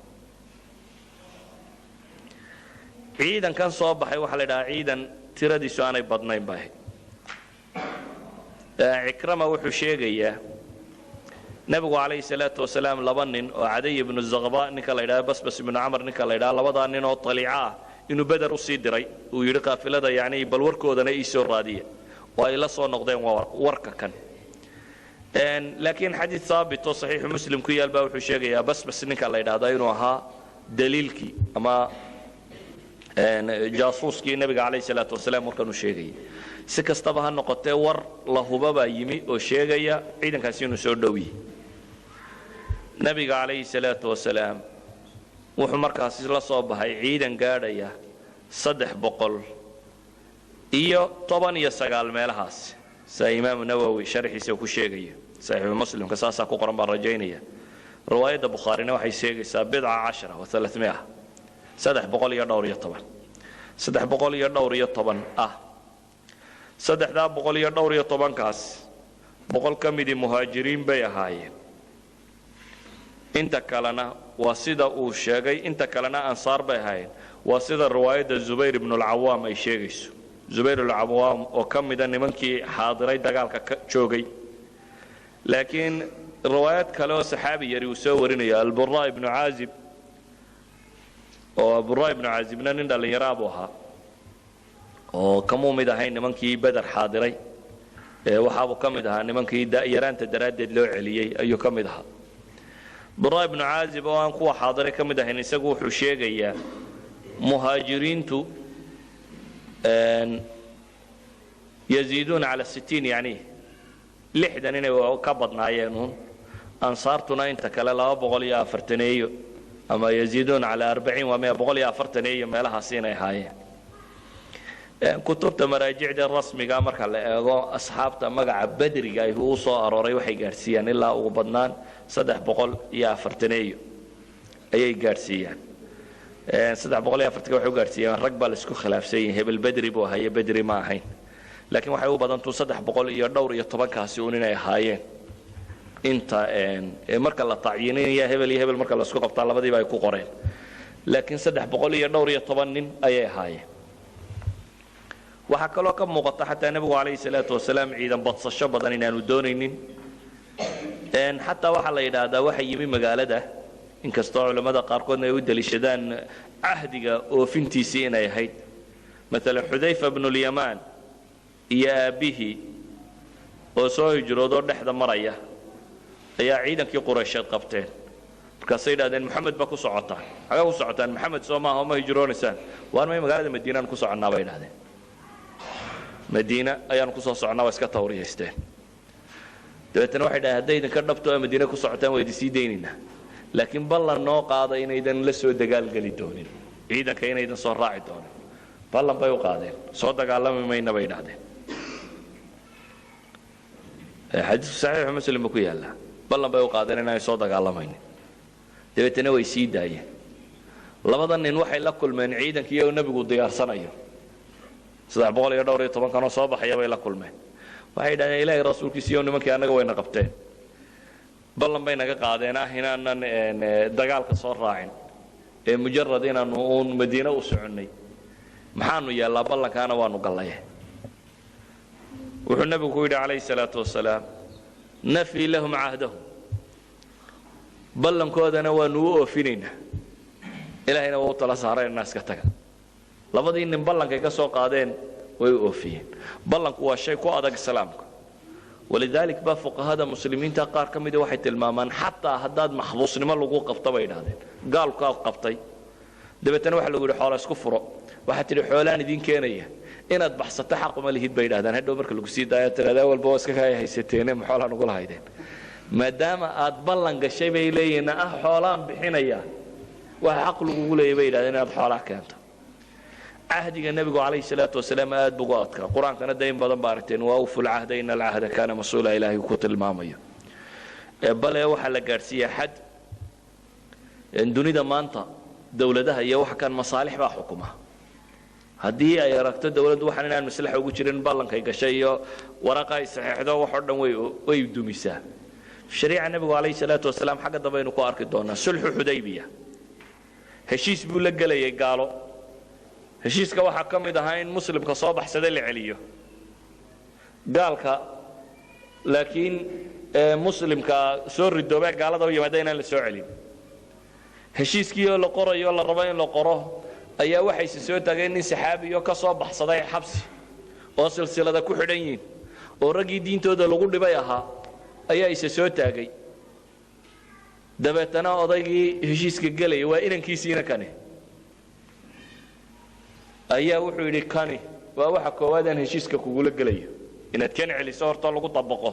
ciidankan soo baxay waxaa la ydhahaa ciidan tiradiisu aanay badnayn ba ahayd cikrama wuxuu sheegayaa nebigu calayhi salaatu wasalaam 2 nin oo caday ibnu zaqba ninka la ydhaha basbas ibnu camar ninka la ydhaha 2 nin oo taliica ah inuu beder u sii diray uu yidhi qaafilada yacni bal warkoodana ii soo raadiya oo ay la soo noqdeen warka kan laakiin xadiid haabit oo saxiixu muslim ku yaal baa wuxuu sheegayaa basbas ninka la ydhaahdaa inuu ahaa daliilkii ama jaasuuskii nebiga calayhi salaatu wasalaam warkan uu sheegayay si kastaba ha noqotee war la huba baa yimi oo sheegaya ciidankaasi inuu soo dhow yahay nebiga calayhi salaatu wasalaam wuxuu markaasi la soo baxay ciidan gaadhaya 300 iyo 19 meelahaas saa imaamu nawowi sharxiisa ku sheegaya saxiixu muslimka saasaa ku qoran baan rajaynaya riwaayadda bukhaarina waxay sheegaysaa 10 و 300 300 iyo dhowr iyo toban ah 300 kaas 100 ka midii muhaajiriin bay ahaayeen inta kalena waa sida uu sheegay inta kalena ansaar bay ahaayeen waa sida riwaayadda zubayr ibn al-cawaam ay sheegayso zubayr al-cawaam oo ka mida nimankii xaadiray dagaalka ka joogay laakiin riwaayad kale oo saxaabi yari uu soo warinayo al-burra ibn caazib oo burra ibn caazibna nin dhalinyaro buu ahaa oo kamuu mid ahayn nimankii badar xaadiray waxaabuu ka mid ahaa nimankii yaraanta daraaddeed loo celiyey ayuu ka mid ahaa burra ibnu caazib oo aan kuwa xaadiray ka mid ahayn isagu wuxuu sheegayaa muhaajiriintu yaziiduuna cala 60 yani 60 inay ka badnaayeen uun ansaartuna inta kale 240 ama yaziiduuna cala 40 waa 140 meelahaas inay ahaayeen kutubta maraajicda rasmiga marka la eego asxaabta magaca badriga ay u soo arooray waxay gaarsiiyaan ilaa ugu badnaan 340 ayay gaarsiiyaan 340 waxay gaarsiiyaan rag baa la isku khilaafsan yahay hebel badri buu ahaayay badri ma ahayn laakiin waxay u badantu 310 kaasi uun inay ahaayeen inta marka la tacyiinaya hebel iyo hebel marka la isku qabtaa labadiiba ay ku qoreen laakiin 310 nin ayay ahaayeen waxa kaloo ka muuqata xataa nabigu calayhi salaatu wasalaam ciidan badsasho badan inaanu doonaynin xataa waxa la yidhaahdaa waxa yimi magaalada inkastoo culimmada qaarkoodna ay u daliishadaan cahdiga oofintiisii inay ahayd maalan xudayfa bnu lyamaan iyo aabbihii oo soo hijroodoo dhexda maraya ayaa ciidankii quraysheed qabteen markaasay yidhahdeen maxamed baa ku socotaan xagaa ku socotaan maxamed soo maaha ma hijroonaysaan waan may magaalada madiinaan ku soconnaa bay yidhahdeen madiina ayaanu ku soo soconnaa waa iska tawriyaysteen dabeetana waxay dhahay hadday idinka dhabto oo madiina ku socotaan waa idin sii daynaynaa laakiin ballan noo qaada inaydan la soo dagaalgeli doonin ciidanka inaydan soo raaci doonin ballan bay u qaadeen soo dagaalami mayna bay yidhahdeen xadiisku saxiixu muslim ku yaallaa ballan bay u qaadeen inaanay soo dagaalamaynin dabeetana way sii daayeen 2 nin waxay la kulmeen ciidankii oo nebigu diyaarsanayo 310 kanoo soo baxaya bay la kulmeen waxay yidhahdeen ilaahay rasuulkiisiiyo nimankii annaga wayna qabteen ballan bay naga qaadeen ah inaanan dagaalka soo raacin ee mujarrad inaanu uun madiina u soconnay maxaanu yeellaa ballankaana waanu gallaye wuxuu nebigu ku yidhi calayhi salaatu wasalaam nafii lahum cahdahum ballankoodana waanu u oofinaynaa ilaahayna waa u tala saareen iska taga labadii nin ballankay ka soo qaadeen way u oofiyeen ballanku waa shay ku adag islaamka walidaalika baa fuqahada muslimiinta qaar ka mid ah waxay tilmaamaan xataa haddaad maxbuusnimo lagu qabto bay idhaahdeen gaalkaa qabtay dabeetana waxa lagu yidhi xoola isku furo waxaad tidhi xoolaan idiin keenaya inaad baxsato xaq uma lihid bay idhahdaan hadhow marka lagu sii daayo tiradaa walba waa iska kaya haysateene ma xoolaan ugula haydeen maadaama aad ballan gashay bay leeyihiin xoolaan bixinaya waxa xaq lagugu leeyahay bay idhahdeen inaad xoolaa keento cahdiga nebigu calayhi salaatu wasalaam aad buu ugu adkaa qur-aankana dayn badan baa aragteen waa uful cahda ina alcahda kaana mas-uula ilaahay ku tilmaamayo bale waxaa la gaadhsiiyaa xad dunida maanta dowladaha iyo wax kan masaalix baa xukuma haddii ay aragto dowladdu waxaan inaan maslaxa ugu jirin ballankay gashay iyo waraqa ay saxeexdo wax oo dhan way dumisaa shariica nebigu calayhi salaatu wasalaam xagga dambe aynu ku arki doonaa sulxu xudaybiya heshiis buu la gelayay gaalo heshiiska waxaa ka mid ahaa in muslimka soo baxsada la celiyo gaalka laakiin muslimka soo ridoobay gaalada u yimaada inaan la soo celin heshiiskii oo la qorayo la rabo in la qoro ayaa waxayse soo taageen nin saxaabiyo ka soo baxsaday xabsi oo silsilada ku xidhan yihiin oo raggii diintooda lagu dhibay ahaa ayaa isa soo taagay dabeetana odaygii heshiiska gelaya waa inankiisiina kani ayaa wuxuu yidhi kani waa waxa koowaad aan heshiiska kugula gelayo inaad kan celiso horta lagu dabaqo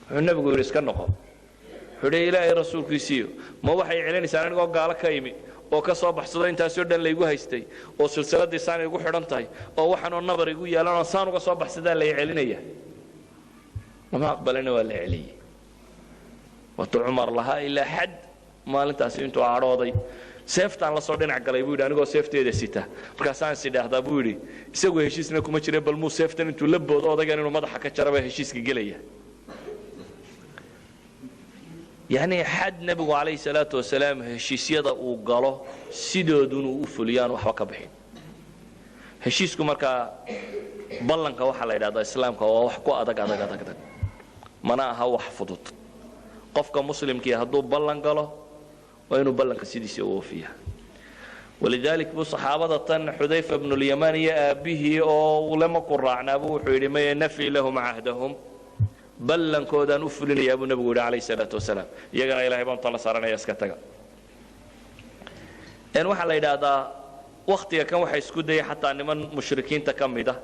wuxuu nebigu yidhi iska noqo wuxuu yidhi ilaahay rasuulkiisiiyo ma waxay celinaysaan anigoo gaalo ka imi oo ka soo baxsado intaasoo dhan laygu haystay oo silsiladii saan igu xidhan tahay oo waxaanoo nabar igu yeelanoo saan uga soo baxsadaa lay celinaya lama aqbalina waa la celiyey waatu cumar lahaa ilaa xad maalintaasi intuu cadhooday seeftaan la soo dhinac galay buu yidhi anigoo seefteeda sita markaasaan is idhaahdaa buu yidhi isagu heshiisna kuma jira bal muu seeftan intuu la boodo odaygan inuu madaxa ka jaraba heshiiska gelaya يعني حد نبي عليه الصلاة والسلام هشيس يدا وقاله سيدودون وفليان وحوك بحين هشيسكم مركا بلنك وحلا إلى هذا الإسلام كوا وحكوا أدق مناها وحفظت قفك مسلم كي هدو بلنك له وينو بلنك سيدي سووا فيها ولذلك بصحابة الطن حذيفة بن اليمان يا أبيه أو لما قرعنا أبوه حيري ما ينفي لهم عهدهم ballankoodan u fulinaya buu nabigu yidhi calayhi salaatu wasalaam iyagana ilaahay baan tala saaranaya iska taga waxaa la yidhaahdaa waktiga kan waxay isku dayay xataa niman mushrikiinta ka mid ah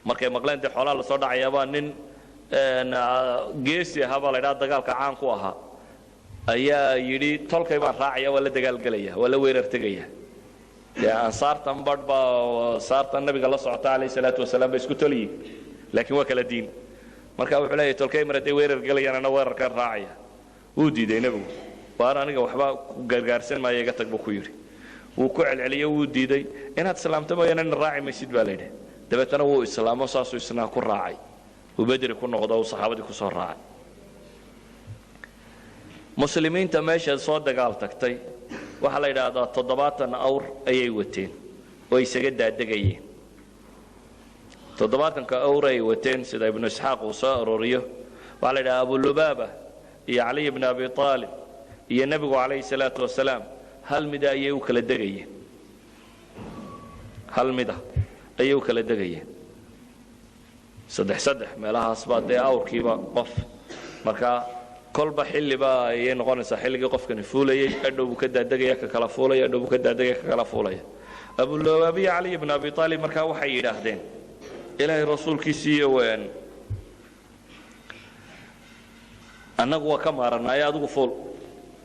markay maqleen dee xoolaha lasoo dhacayaabaa nin geesi ahaa baa la yidhaha dagaalka caan ku ahaa ayaa yidhi tolkay baan raacaya waa la dagaalgelaya waa la weerar tegaya dee ansaartan badh baa saartan nabiga la socota calayhi salaatu wasalaam bay isku toliyiin laakiin waa kala diin marka wuxuu leeyahay tolkay mar haday weerar galayaan ana weerarkan raacaya wuu diiday nabigu waan aniga waxba ku gargaarsan maayo iga tag buu ku yidhi wuu ku celceliyay wuu diiday inaad islaamto mooyaane raaci maysid baa layidhi dabeetana wuu islaamo saasuu isnaa ku raacay uu bedri ku noqdo uu saxaabadii ku soo raacay muslimiinta meesha soo dagaal tagtay waxaa la yidhaahdaa 70 awr ayay wateen oo isaga daadegayeen todobaatanka awr ay wateen sida ibnu isxaaq uu soo arooriyo waxaa la yidhaha abu lubaaba iyo cali ibn abi aalib iyo nebigu calayhi salaatu wasalaam hal mida ayay u kala degayeen hal mida ayay u kala degayeen saddex meelahaas baa dee awrkiiba qof marka kolba xilliba ayay noqonaysaa xilligii qofkani fuulayay adhow buu ka daadegaya ka kala fuulaya adhow buu ka daadegaya ka kala fuulaya abu lubaaba iyo cali ibn abi aalib markaa waxay yidhaahdeen ilaahay rasuulkiisiiyo ween annagu waa ka maaranay adigu fuul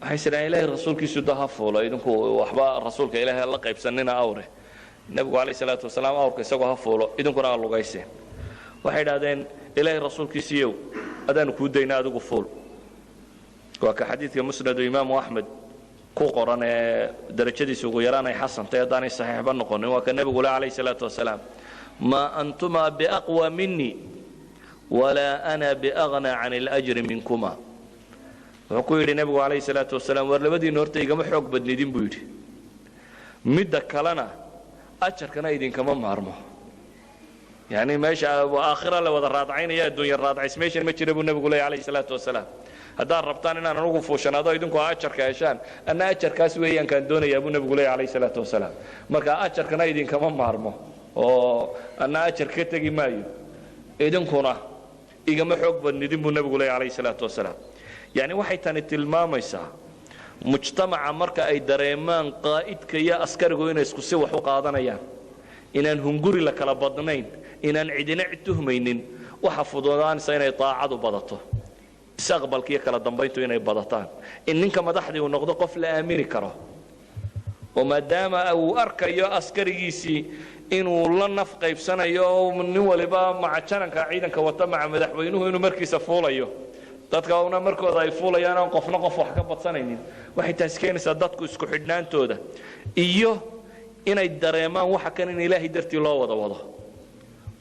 waxay sidaan ilaahay rasuulkiisu daha fuulo idinku waxba rasuulka ilaahay la qaybsanina awre nabigu calayhi salaatu wasalaam awrka isagoo ha fuulo idinkuna lugayseen waxay yidhaahdeen ilaahay rasuulkiisiiyo adaanu kuu dayna adigu fuul waa ka xadiidka musnadu imaamu axmed ku qoran ee darajadiisa ugu yaraan ay xasantay haddaanay saxiixba noqonin waa ka nabigu le calayhi salaatu wasalaam ما أنتما بأقوى مني ولا أنا بأغنى عن الأجر منكما وقول النبي عليه الصلاة والسلام ورلبدي نورتي كما حق بدني دين بيدي مدة كلنا أجر كنا يدين كما معرمه يعني ماشي آخرة لو ذرات عين يا الدنيا الراد عسميش ما تجربوا النبي عليه الصلاة والسلام هذا ربطان إن أنا نوقف وشان هذا يدونكوا أشر كعشان أنا أشر كاسويا كان دون يا أبو النبي عليه الصلاة والسلام مركا أشر كنا يدين كمان مهرمه أو أنا أشر كتجي مايو يدونكونا إيجا محوق بالندم النبي عليه الصلاة والسلام يعني واحد تاني تلمام يسا مجتمع مركا أي دريمان قائد كيا أسكر جوينا يسكسي وحوق هذا نيان إن هنجوري لك على بدنين إن عدنا عتهمين وحفظوان سين طاعة وبضته استقبل كيا كلا دمبيتو إن بدتان إنك ما دحدي ونقض قفل أمريكا وما دام أو أركيا أسكريسي إنه لا نفق في سنة يوم من ولبا مع شرنك عيدا كوتمع مدحوينه إنه مركز فولا يو تتكلمنا مركز ضيفولا يا أنا وقف نقف وحكبت سنين واحد تسكين صدقكوا اسكو حدنان تودا إيوه inay dareemaan waxa kan in ilaahay dartii loo wado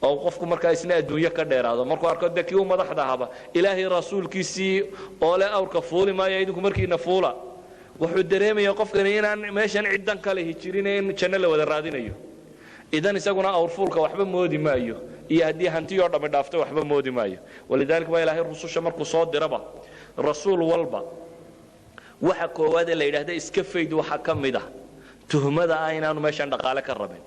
oo qofku markaa isna adduunyo ka dheeraado markuu arko dadkii uu madaxda ahaba ilaahay rasuulkiisii oo le awrka fuuli maayo idinku markiina fuula wuxuu dareemayaa qofkan inaan meeshan ciidan kale hijirin in janno la wada raadinayo idan isaguna awr fuulka waxba moodi maayo iyo hadii hantiyo dhame dhaafto waxba moodi maayo walidaalka waa ilaahay rususha markuu soo diraba rasuul walba waxa koowaad la yiraahdo iska fayd waxa kamida تهمة أين ماشان دقالك الربين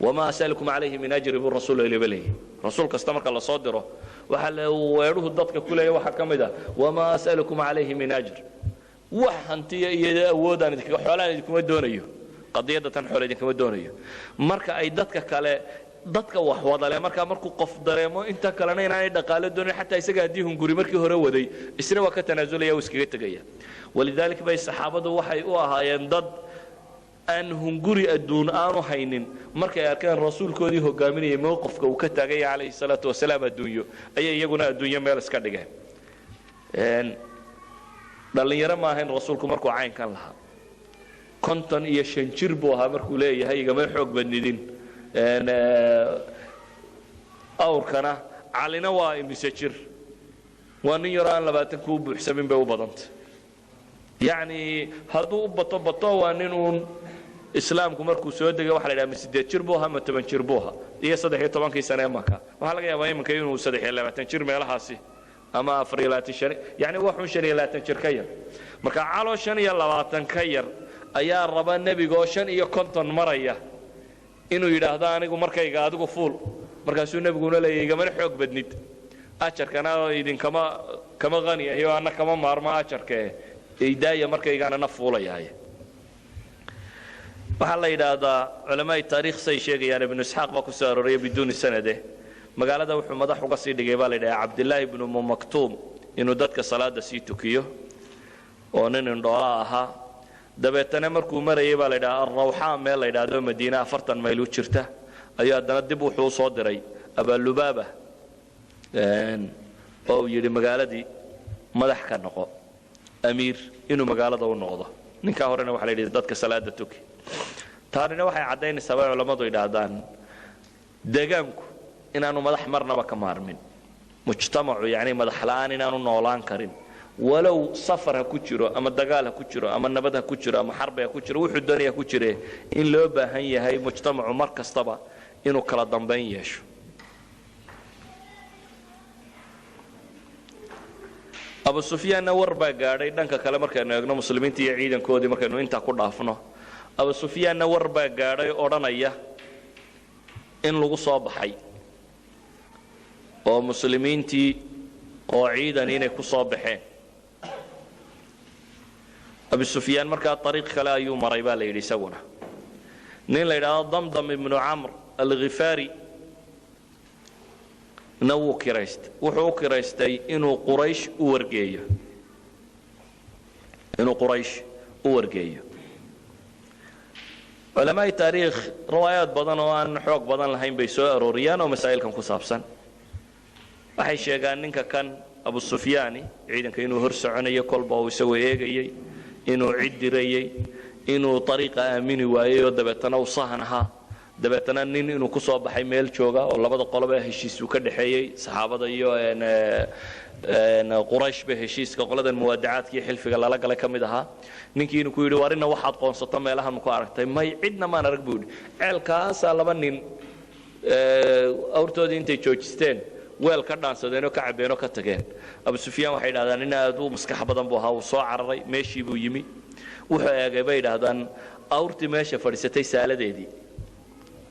وما أسألكم عليه من أجر بالرسول إلى بليه رسول كاستمر الله صادره وحل ويروه الضبط كل يوم حكم ده وما أسألكم عليه من أجر وحنتي يودان حوالي كم دونيه قضية حوالي كم دونيه مركا أي ضبط كلا ضبط وحوض على مركا قف دريمو أنت كلنا ينعي دقالة دوني حتى يسجديهم قري مركي هرو ذي إسروا كتنازل يوسكيت جيا ولذلك بين الصحابة وحي أوها ينضد أن هنجري الدون آنو حينين مركا كان رسول كودي هو قامني موقف وكتاجي عليه الصلاة والسلام الدنيا أي يجونا الدنيا ما يلسك دجاه إن دلني يرى ما هن رسولكم مركو عين كان لها كنتن يشنشر بوها مركو ليه هاي جماعة حق بندين إن أور كنا علينا وايم يسشر وأن يرى أن لباتكوا بحسابين بوبضنت يعني هذو بطبطة وأنهم إسلامكم مركو سودة واحد لا مسدة شربوها ما تبان شربوها هي صدقية طبعا كي سنة مكة وهلا يا بايم كينو صدقية لا تنشر ما لها سي أما فريلات الشري يعني واحد شري لا تنشر كير مكة على شن يلا تنكير أيار رب النبي قوشن إيا كنتن مريا إنه يدهدانك ومركا يقعدوا فول مركا سو النبي يقول له يجمع حق بدنيت أشر كنا يدين كما غني هي أنا كما مارما أشر كه إيدايا مركا يجانا نفولا ياهي وحلا إذا علماء التاريخ سيشيء يعني ابن إسحاق وكسر ريب بدون السنة ده مقالة ده وحمد حق قصيدة جبال ده عبد الله بن مكتوم إنه دتك صلاة سيتو كيو ونن ندوراها ده بيتنا مركو مرة يبال ده الروحان مال ده ده مدينة فرتن ميلو شرته أيها ده ندبو حو صادري أبا اللبابة أو يدي مقالة دي مدح كان نقو أمير إنه مقالة ده والنقضة نكاهرنا وحلا يدي دتك صلاة توكي تارينا waxay cadeynaysaa culimadu yiraahdaan deegaanku inaanu madax marnaba ka maarmin mujtamacu yaani madax la'aan inaanu noolaan karin walow safar ku jiro ama dagaal ku jiro ama nabad ku jiro ama xarb ku jiro wuxuu doonaya ku jire in loo baahan yahay mujtamacu mar kastaba inuu kala dambeyn yeesho Abu Sufyaan warba gaaray dhanka kale markaynu eegno muslimiinta iyo ciidankoodii markaynu inta ku dhaafno Abu Sufyaan warba gaaray oranaya in lagu soo baxay oo muslimiintii oo ciidan inay ku soo baxeen Abu Sufyaan marka طريق kale ayuu maray baa la yiri isaguna nin la yiraahdo Damdam ibn Amr al-Ghifari نو كريست وحو كريستي إنه قريش ورقية إنه قريش ورقية علماء التاريخ روايات بدن وان حوق بدن لهين بيسوء روريان ومسائل كم كسابسا waxay sheegaan ninka kan Abu Sufyaani ciidanka inuu hor soconay kolba uu soo eegayay inuu cidirayay inuu طريقه aamini waayay oo dabeetana uu sahanaha dabeetana nin inuu ku soo baxay meel jooga oo labada qolob ee heshiis uu ka dhaxeeyay saxaabada iyo Quraysh ba heshiiska qoladan muwaadacaadkii xilfiga lala galay kamid aha ninkii inuu ku yiri warina waxaad qoonsato meelaha ma ku aragtay may cidna ma arag buud ceelkaas laba nin awrtoodii intay joojisteen weel ka dhaansadeen oo ka cabeen oo ka tageen abu sufyaan waxay yidhahdaan in aad u maskax badan buu ahaa uu soo cararay meeshii buu yimi wuxuu eegay bay yidhahdaan awrtii meesha fadhiisatay saaladeedii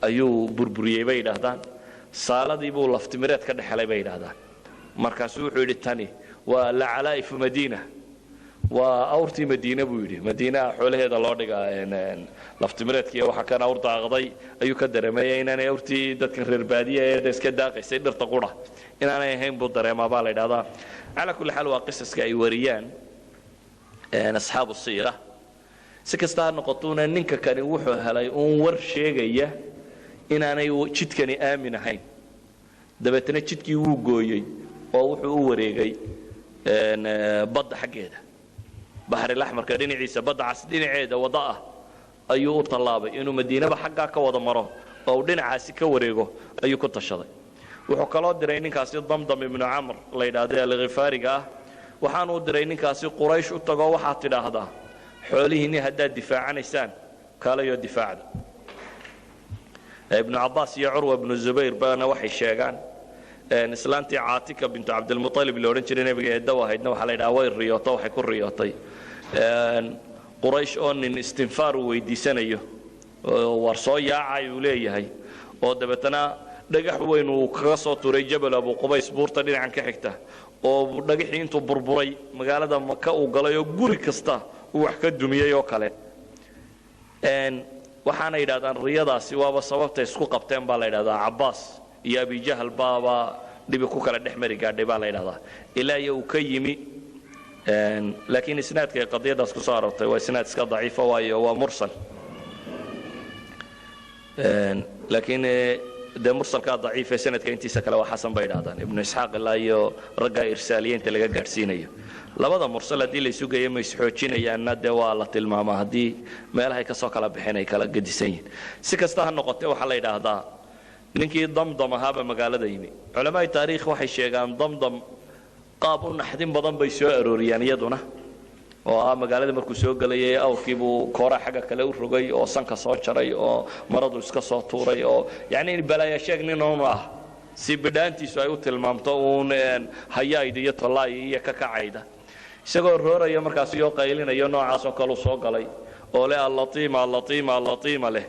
ayuu burburiyey bay yidhahdaan saaladii buu laftimireed ka dhexelay bay yidhahdaan markaasuu wuxuu yidhi tani waa lacalaa'ifu madiina waa awrtii madiina buu yidhi madiinaha xoolaheeda loo dhigaa laftimireedkii waxa kan awr daaqday ayuu ka dareemayay inaanay awrtii dadkan reer baadiya ee iska daaqaysay dhirta qura inaanay ahayn buu dareemaa baa la yidhahdaa calaa kulli xaal waa qisaska ay wariyaan asxaabu siira si kasta ha noqotuuna ninka kani wuxuu helay uun war sheegaya inaanay jidkani aamin ahayn dabeetana jidkii wuu gooyey oo wuxuu u wareegay badda xaggeeda baxri laxmarka dhinaciisa badda cas dhinaceeda wada ah ayuu u tallaabay inuu madiinaba xaggaa ka wada maro oo uu dhinacaasi ka wareego ayuu ku tashaday wuxuu kaloo diray ninkaasi damdam ibnu camr la yidhaahdo alkhifaariga ah waxaanuu diray ninkaasi quraysh u tago waxaad tidhaahdaa xoolihiinni haddaad difaacanaysaan kaalayoo difaacda ibnu cabbaas iyo curwa ibnu zubayr baana waxay sheegaan islaantii caatika bintu cabdilmuطalib la odhan jiray nebiga eeddaw ahaydna waxaa la yidhaha way riyooto waxay ku riyootay quraysh oo nin istinfaar uu weydiisanayo war soo yaacay uu leeyahay oo dabeetana dhagax weyn uu kaga soo tuuray jabal abu qubays buurta dhinacan ka xigta oo dhagaxii intuu burburay magaalada maka uu galay oo guri kasta uu wax ka dumiyey oo kale waxaana yidhahdaan riyadaasi waaba sababta isku qabteen baa la yidhahdaa cabbaas iyo abijahal baaba dhibi ku kala dhex mari gaadhay baa la yidhahdaa ilaa iyo uu ka yimi laakiin isnaadka ay qadiyadaas ku soo aroortay waa isnaad iska daciifa waayo waa mursal laakiin dee mursalkaa daciife sanadka intiisa kale waa xasan bay yidhahdaan ibnu isxaaq ilaa iyo raggaa irsaaliyiinta laga gaadhsiinayo labada mursal haddii la isu geeyo ma isxoojinayaanna dee waa la tilmaamaa haddii meelahay ka soo kala baxeen ay kala gedisan yihiin si kasta ha noqotee waxaa la yidhaahdaa ninkii damdam ahaaba magaalada yimi culamaai taariikh waxay sheegaan damdam qaab u naxdin badan bay soo arooriyaan iyaduna oo ah magaalada markuu soo gelayay awrkiibuu kooraa xagga kale u rogay oo sanka soo jaray oo maradu iska soo tuuray oo yacni balaaya sheeg nin uun ah si bidhaantiisu ay u tilmaamto uun hayayd iyo tollaay iyo ka kacayda isagoo rooraya markaas iyo qaylinayo noocaasoo kaleu soo galay oo leh allatiima allatiima allatiima leh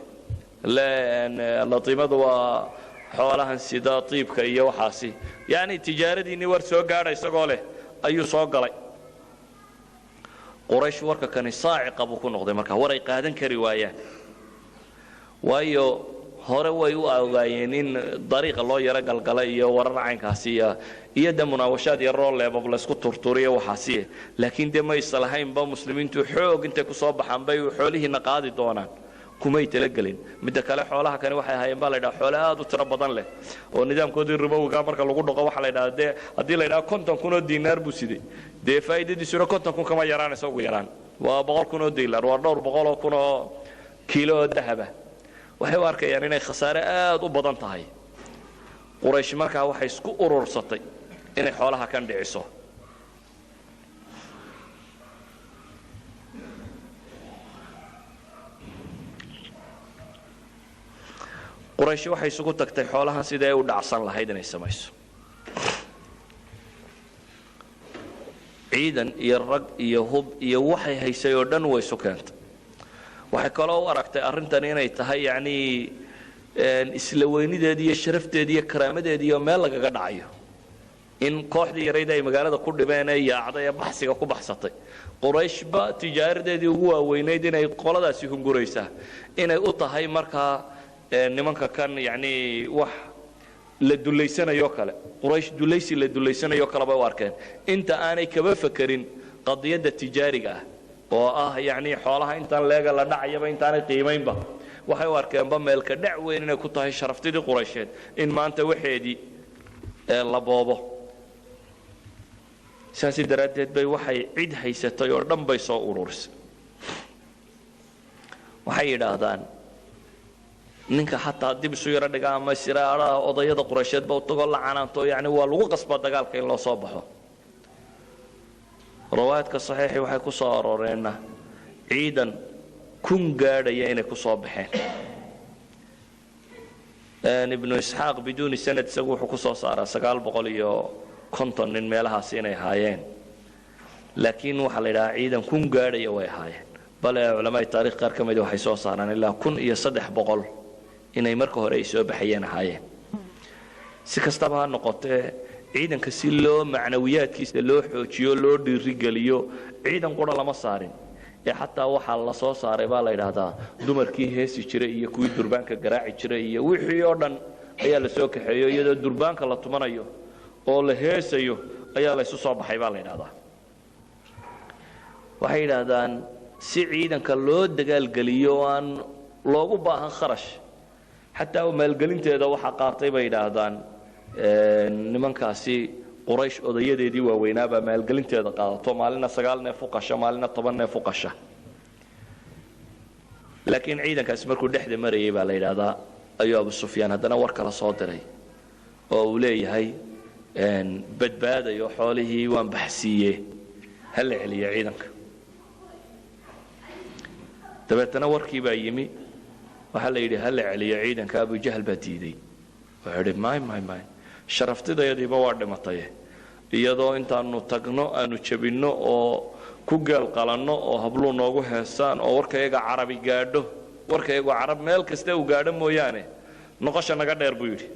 latiimadu waa xoolahan sida tiibka iyo waxaasi yacni tijaaradiinni war soo gaadha isagoo leh ayuu soo galay quraysh warka kani saaciqa buu ku noqday markaa war ay qaadan kari waayaan waayo hore way u ogaayeen in dariiqa loo yaro galgalay iyo warar caynkaasi iyo dee munaawashaad yaroo leebab laysku turturiyo waxaasi laakiin dee ma islahaynba muslimiintu xoog intay ku soo baxaan bay xoolihiina qaadi doonaan kumay talagelin midda kale xoolaha kani waxay ahaayeen baa la yidhaha xoole aad u tiro badan leh oo nidaamkoodii ribowiga marka lagu dhaqo waxaa la yidhaha dee haddii la yidhaha 50 kun oo diinaar buu siday dee faa'iidadiisuna 50 kun kama yaraanaysa ugu yaraan waa 100 kun oo diilar waa dhowr boqol oo kun oo kiilo oo dahaba waxay u arkayaan inay khasaare aad u badan tahay quraysh markaa waxay isku urursatay inay xoolaha kan dhiciso quraysh waxay isugu tagtay xoolahan sida ay u dhacsan lahayd inay samayso ciidan iyo rag iyo hub iyo waxay haysay oo dhan way isu keentay waxay kaloo u aragtay arrintan inay tahay yacni isla weynideedii iyo sharafteedii iyo karaamadeedii oo meel lagaga dhacayo in kooxdii yarayd ay magaalada ku dhibeen ee yaacday ee baxsiga ku baxsatay qurayshba tijaaradeedii ugu waaweynayd inay qoladaasi hunguraysaa inay u tahay markaa nimanka kan yacni wax la dullaysanayo kale quraysh dulaysi la dullaysanayo kale bay u arkeen inta aanay kaba fakerin qadiyadda tijaariga ah oo ah yacni xoolaha intaan leega la dhacayaba intaanay qiimaynba waxay u arkeenba meelka dhac weyn inay ku tahay sharaftidii quraysheed in maanta waxeedii la boobo saasi daraaddeed bay waxay cid haysatay oo dhan bay soo ururisay waxay yidhaahdaan ninka xataa dib isu yaro dhiga ama siraaraha odayada quraysheedba u tagoo la canaanto yacni waa lagu qasbaa dagaalka in loo soo baxo rawaayadka saxiixii waxay ku soo arooreenna ciidan kun gaadhaya inay ku soo baxeen ibnu isxaaq biduuni sanad isagu wuxuu ku soo saaraa 950 nin meelahaas inay ahaayeen laakiin waxa la yidhahaa ciidan kun gaadhaya way ahaayeen bale culamada taariikh qaar ka mid waxay soo saaraan ilaa 1300 inay marka hore ay soo baxayeen ahaayeen si kastaba ha noqotee ciidanka si loo macnawiyaadkiisa loo xoojiyo loo dhiirigeliyo ciidan qura lama saarin ee xataa waxa la soo saaray baa la yiraahdaa dumarkii heesi jiray iyo kuwii durbaanka garaaci jiray iyo wixii oo dhan ayaa la soo kaxeeyo iyadoo durbaanka la tumanayo oo la heesayo ayaa la isu soo baxay baa la yiraahdaa waxay yiraahdaan si ciidanka loo dagaalgeliyo aan loogu baahan kharash xataa maalgelinteeda waxa qaatay bay yiraahdaan nimankaasi quraysh odayadeedii waaweynaaba maalgelinteeda qaadato maalina 9 neef u qasha maalina 10 neef u qasha laakiin ciidankaasi markuu dhexda marayay baa la yiraahdaa ayuu Abu Sufyaan haddana war kala soo diray oo uu leeyahay badbaadayo xoolihii waan baxsiiyay hal celiya ciidanka dabeetana warkii baa yimi waxa la yidhi hal celiya ciidanka Abu Jahl baa diiday wuxuu yidhi may sharaftidayadiiba waa dhimatay iyadoo intaanu tagno aanu jabinno oo ku gaal qalanno oo hablu noogu heesaan oo warkayga carabi gaadho warkayga carab meel kasta uu gaadho mooyaane noqosha naga dheer buu yidhi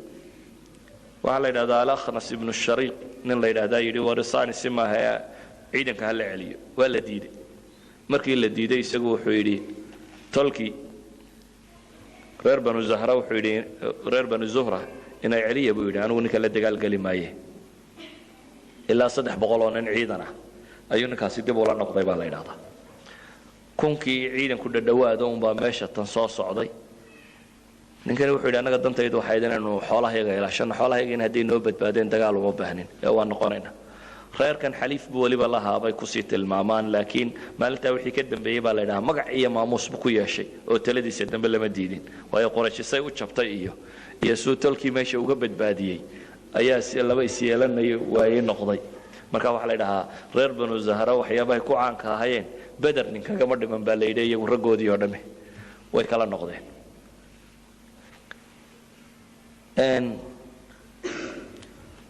waxa la yidhaahdaa al-Akhnas ibn Shariq nin la yidhaahdaa yidhi warisaani simaha ciidanka hal celiyo waa la diiday markii la diiday isagu wuxuu yidhi tolki reer banu Zahra wuxuu yidhi reer banu Zuhra inay celiya buu yidhi anigu ninka la dagaalgali maaye ilaa 300 oo nin ciidan ah ayuu ninkaasi dib ula noqday baa la yiraahdaa kunkii ciidanku dhadhawaado baa meesha tan soo socday ninkani wuxuu yidhi anaga dantaydu waxay inaynu xoolahayaga ilaashano xoolahayaga in haday noo badbaadeen dagaal uma baahnin ee waan noqonayna reerkan xaliif buu waliba lahaabay ku sii tilmaamaan laakiin maalinta wixii ka dambeeyay baa la yiraahdaa magac iyo maamuus buu ku yeeshay oo taladiisa dambe lama diidin waayo qoraysay u jabtay iyo suutolkii meesha uga badbaadiyay ayaa si laba isyeelanay waayay noqday marka waxa la yiraahdaa reer banu Zahra waxyaabaha ku caanka ahayeen Badr ninka kama dhiman baa la yiraahdaa iyagu ragoodii oo dhame way kala noqdeen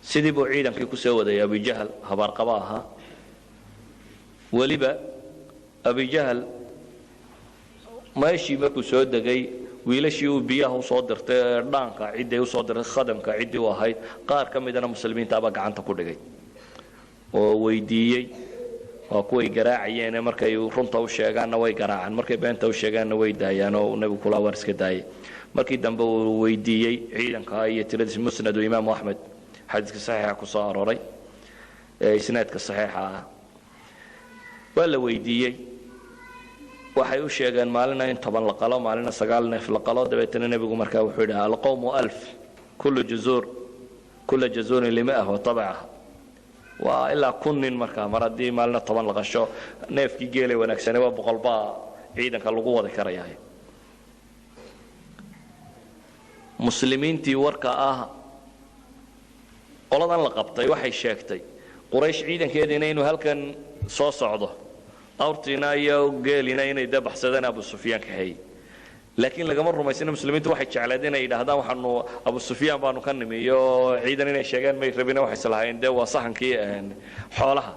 sidii buu ciidankii ku soo waday Abu Jahl habar qaba aha waliba Abu Jahl meeshii markuu soo degay wiilashii uu biyaha u soo dirtay dhaanka ciiday u soo dirtay khadamka ciidii u ahayd qaar ka midana muslimiinta aba gacanta ku dhigay oo weydiiyay oo kuway garaacayeen markay runta u sheegaanna way garaacaan markay beenta u sheegaanna way daayaan oo nabigu kula war iska daayay markii dambe uu weydiiyay ciidanka iyo tiradiisa musnad oo Imaam Ahmed xadiiska saxiixa ku soo aroray isnaadka saxiixa waa la weydiiyay waxay u sheegeen maalina in 10 la qalo maalina 9 neef la qalo dabeetana nabigu markaa wuxuu yidhi al-qawmu 1000 kullu jazur lima wa tab'ah wa ila kunnin markaa maradii maalina 10 la qasho neefkii geelay wanaagsan waa 100 baa ciidanka lagu wada karayaa muslimiintii warka qoladan la qabtay waxay sheegtay quraysh ciidankeedina inuu halkan soo socdo awrtina iyo geelina inay dabaxsadaan Abu Sufyaan ka hay laakiin lagama rumaysana muslimiintu waxay jeclaadeen inay yiraahdaan waxaanu Abu Sufyaan baanu ka nimiyo ciidan inay sheegaan may rabina waxay salahayn de waa sahankii xoolaha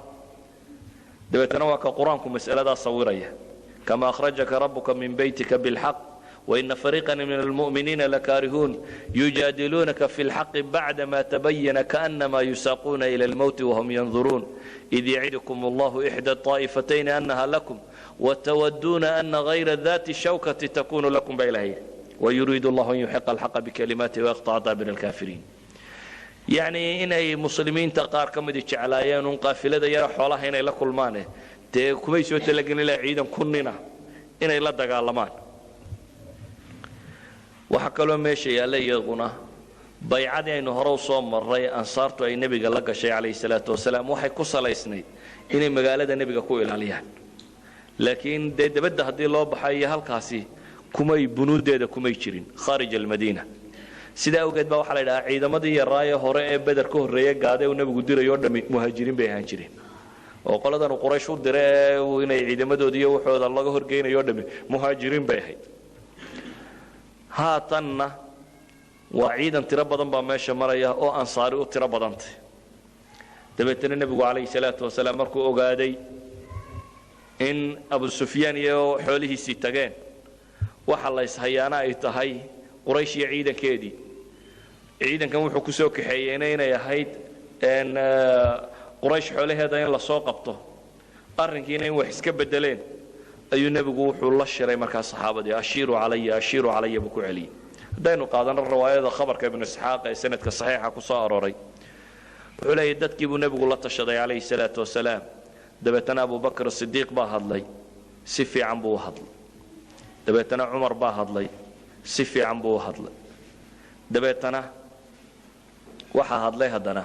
dabeetana waa ka quraanku mas'alada sawiraya kama akhrajaka rabbuka min baytika bil haqq وإن فريقا من المؤمنين لكارهون يجادلونك في الحق بعدما تبين كأنما يساقون إلى الموت وهم ينظرون إذ يعدكم الله إحدى الطائفتين أنها لكم وتودون أن غير ذات الشوكة تكون لكم بإلهية ويريد الله أن يحق الحق بكلماته ويقطع دابر الكافرين يعني إن أي مسلمين تقار كم دي شعلايان قافلة يرى حولها هنا إلى كل مانه كويس وتلقين إلى عيدا كننا إن إلى دقالمان waxa kaloo meesha yaala iyaguna bay'ad aynu hore u soo maray ansaartu ay nabiga la gashay kaleey salaatu wasalaam waxay ku salaysnay inay magaalada nabiga ku ilaaliyaan laakiin dabadda hadii loo baxay halkaasi kumay bunuudeeda kumay jirin kharij al-Madina sida awgeed baa waxa la yiraahdaa ciidamadii yaraaye hore ee Badr ka horeeyay gaaday uu nabigu dirayo dhami muhaajiriin bay ahaan jireen oo qoladan Quraysh u diray inay ciidamadoodii iyo waxooda laga horgeynayo dhami muhaajiriin bay ahayd haatanna waa ciidan tiro badan baa meesha maraya oo ansaari u tiro badantay dabeetana nebigu calayhi salaatu wasalaam markuu ogaaday in abu sufyaan iyo xoolihiisii tageen waxa la ishayaana ay tahay quraysh iyo ciidankeedii ciidankan wuxuu ku soo kaxeeyeyna inay ahayd quraysh xoolaheeda in la soo qabto arrinkiina in wax iska bedeleen ayuu nebigu wuxuu la shiray markaa saxaabadii ashiiru calaya buu ku celiyey haddaynu qaadano riwaayada khabarka ibnu isxaaq ee sanadka saxiixa ku soo arooray wuxuu leeyahay dadkii buu nebigu la tashaday calayhi salaatu wasalaam dabeetana abubakr sidiiq baa hadlay si fiican buu u hadlay dabeetana cumar baa hadlay si fiican buu u hadlay dabeetana waxaa hadlay haddana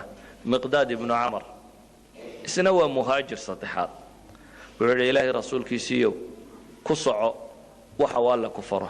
miqdaad ibnu camar isna waa muhaajir saddexaad wuxuu yidhi ilaahay rasuulkiisiiyow ku soco waxa waa la ku faro